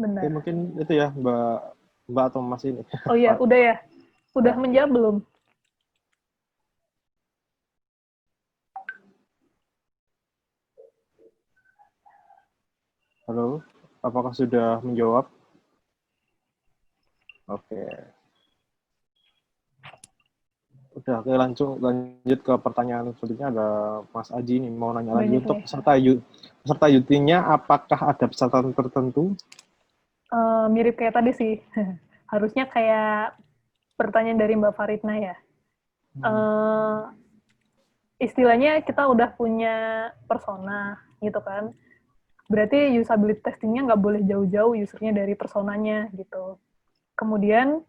Benar. Oke, mungkin itu ya Mbak atau Mas ini. Oh iya, udah ya. Udah menjawab belum? Halo, apakah sudah menjawab? Oke. Udah, oke, lanjut ke pertanyaan selanjutnya. Ada Mas Aji nih mau nanya lagi untuk peserta UT-nya, apakah ada peserta tertentu? Mirip kayak tadi sih. Harusnya kayak pertanyaan dari Mbak Faridna ya. Istilahnya kita udah punya persona gitu kan. Berarti usability testingnya nggak boleh jauh-jauh usernya dari personanya gitu. Kemudian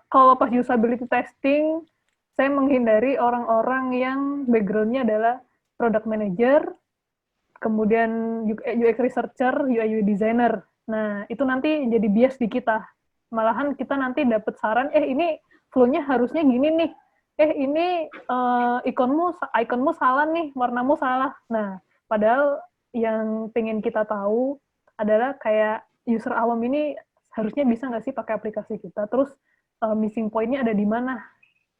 kalau pas usability testing, saya menghindari orang-orang yang background-nya adalah product manager, kemudian UX researcher, UI designer. Nah, itu nanti jadi bias di kita. Malahan kita nanti dapat saran, ini flow-nya harusnya gini nih. Ini ikonmu salah nih, warnamu salah. Nah, padahal yang pengen kita tahu adalah kayak user awam ini harusnya bisa nggak sih pakai aplikasi kita. Terus missing point-nya ada di mana.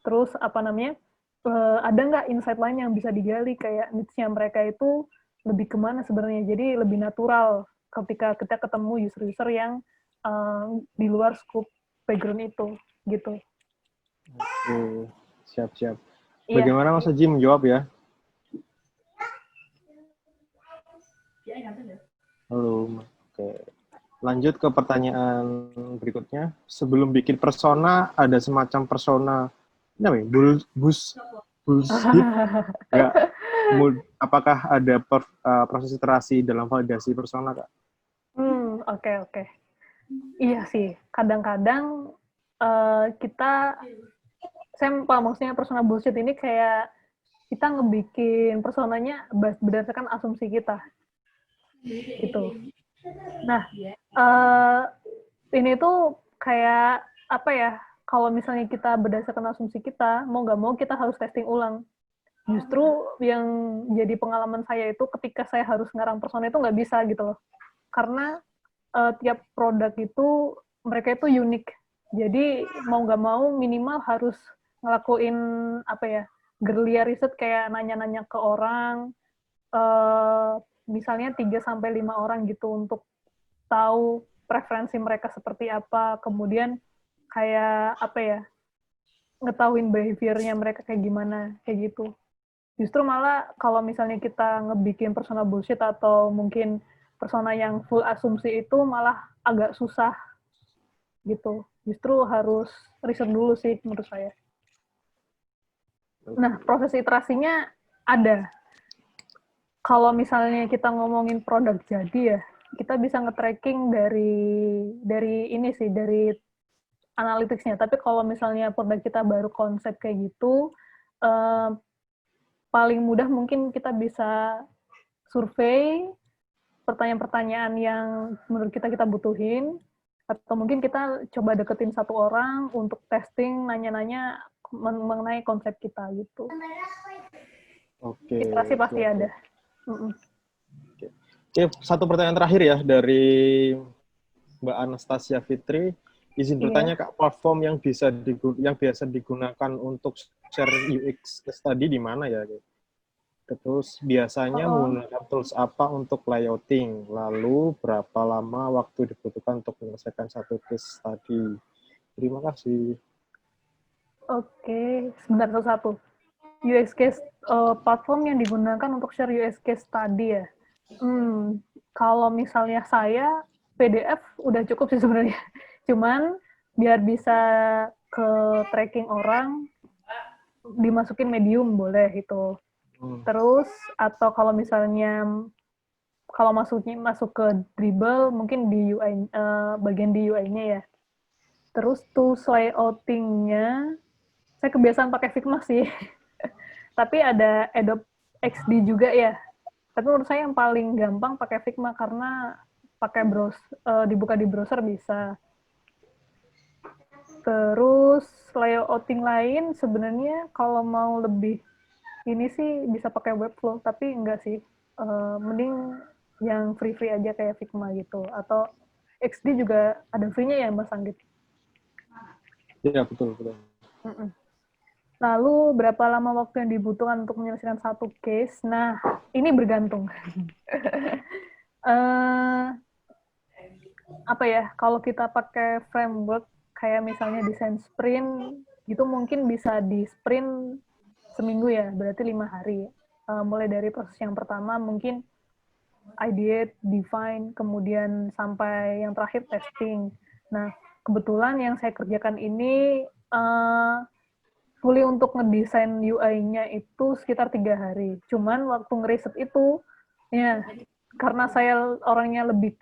Terus ada nggak insight lain yang bisa digali, kayak needs-nya mereka itu lebih kemana sebenarnya. Jadi lebih natural ketika kita ketemu user-user yang di luar scope background itu, gitu. Oke, siap-siap. Bagaimana Mas Haji menjawab ya? Halo, oke. Lanjut ke pertanyaan berikutnya. Sebelum bikin persona, ada semacam persona, bullshit. Nggak, apakah ada proses iterasi dalam validasi persona, Kak? Oke. Iya sih, kadang-kadang maksudnya persona bullshit ini kayak kita ngebikin personanya berdasarkan asumsi kita, gitu. Nah, ini tuh kayak apa ya? Kalau misalnya kita berdasarkan asumsi kita, mau nggak mau kita harus testing ulang. Justru yang jadi pengalaman saya itu ketika saya harus ngarang persona itu nggak bisa gitu loh. Karena tiap produk itu mereka itu unik. Jadi mau nggak mau minimal harus ngelakuin apa ya, gerilya riset kayak nanya-nanya ke orang, misalnya 3-5 orang gitu untuk tahu preferensi mereka seperti apa, kemudian kayak apa ya, ngetahuin behavior-nya mereka kayak gimana, kayak gitu. Justru malah kalau misalnya kita ngebikin persona bullshit atau mungkin persona yang full asumsi itu malah agak susah gitu. Justru harus riset dulu sih menurut saya. Nah, proses iterasinya ada. Kalau misalnya kita ngomongin produk jadi ya, kita bisa nge-tracking dari ini sih, dari analytics-nya. Tapi kalau misalnya produk kita baru konsep kayak gitu, paling mudah mungkin kita bisa survei pertanyaan-pertanyaan yang menurut kita butuhin, atau mungkin kita coba deketin satu orang untuk testing, nanya-nanya mengenai konsep kita gitu. Oke. Iterasi pasti ada. Oke, satu pertanyaan terakhir ya dari Mbak Anastasia Fitri. Izin bertanya, Kak, platform yang biasa digunakan untuk share UX study di mana ya? Terus biasanya menggunakan tools apa untuk layouting? Lalu berapa lama waktu dibutuhkan untuk menyelesaikan satu case study? Terima kasih. Oke, sebentar satu-satu. UX case platform yang digunakan untuk share UX case study ya. Kalau misalnya saya PDF udah cukup sih sebenarnya. Cuman biar bisa ke tracking orang dimasukin Medium boleh itu. Terus atau kalau misalnya masuk ke Dribbble mungkin di UI bagian di UI-nya ya. Terus tools layouting-nya saya kebiasaan pakai Figma sih. Tapi ada Adobe XD juga ya. Tapi menurut saya yang paling gampang pakai Figma karena pakai dibuka di browser bisa. Terus layouting lain sebenarnya kalau mau lebih ini sih bisa pakai Webflow, tapi enggak sih. Mending yang free-free aja kayak Figma gitu. Atau XD juga ada free-nya ya, Mas Anggit? Iya, betul. Lalu berapa lama waktu yang dibutuhkan untuk menyelesaikan satu case? Nah, ini bergantung. Apa ya, kalau kita pakai framework kayak misalnya desain sprint, gitu mungkin bisa di sprint seminggu ya, berarti 5 hari. Mulai dari proses yang pertama mungkin ideate, define, kemudian sampai yang terakhir testing. Nah, kebetulan yang saya kerjakan ini fully untuk ngedesain UI-nya itu sekitar 3 hari. Cuman waktu ngeriset itu, ya karena saya orangnya lebih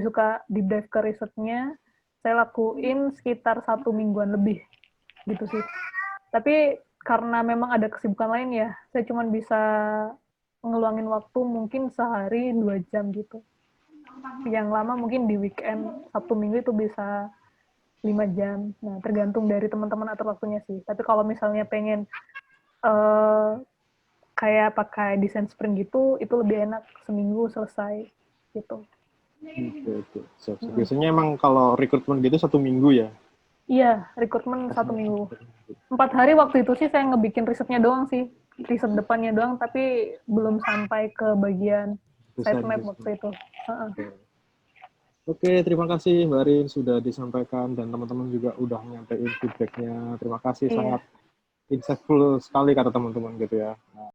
suka deep dive ke risetnya, saya lakuin sekitar 1 mingguan lebih, gitu sih. Tapi karena memang ada kesibukan lain ya, saya cuma bisa ngeluangin waktu mungkin sehari 2 jam gitu. Yang lama mungkin di weekend, Sabtu Minggu itu bisa 5 jam. Nah, tergantung dari teman-teman atur waktunya sih. Tapi kalau misalnya pengen kayak pakai desain sprint gitu, itu lebih enak seminggu selesai gitu. Oke. Biasanya emang kalau rekrutmen gitu 1 minggu ya? Iya, rekrutmen 1 minggu. 4 hari waktu itu sih saya ngebikin risetnya doang sih. Riset depannya doang, tapi belum sampai ke bagian sitemap waktu itu. Oke, terima kasih Mbak Rin sudah disampaikan dan teman-teman juga udah nyampein feedback-nya. Terima kasih, sangat insightful sekali kata teman-teman gitu ya.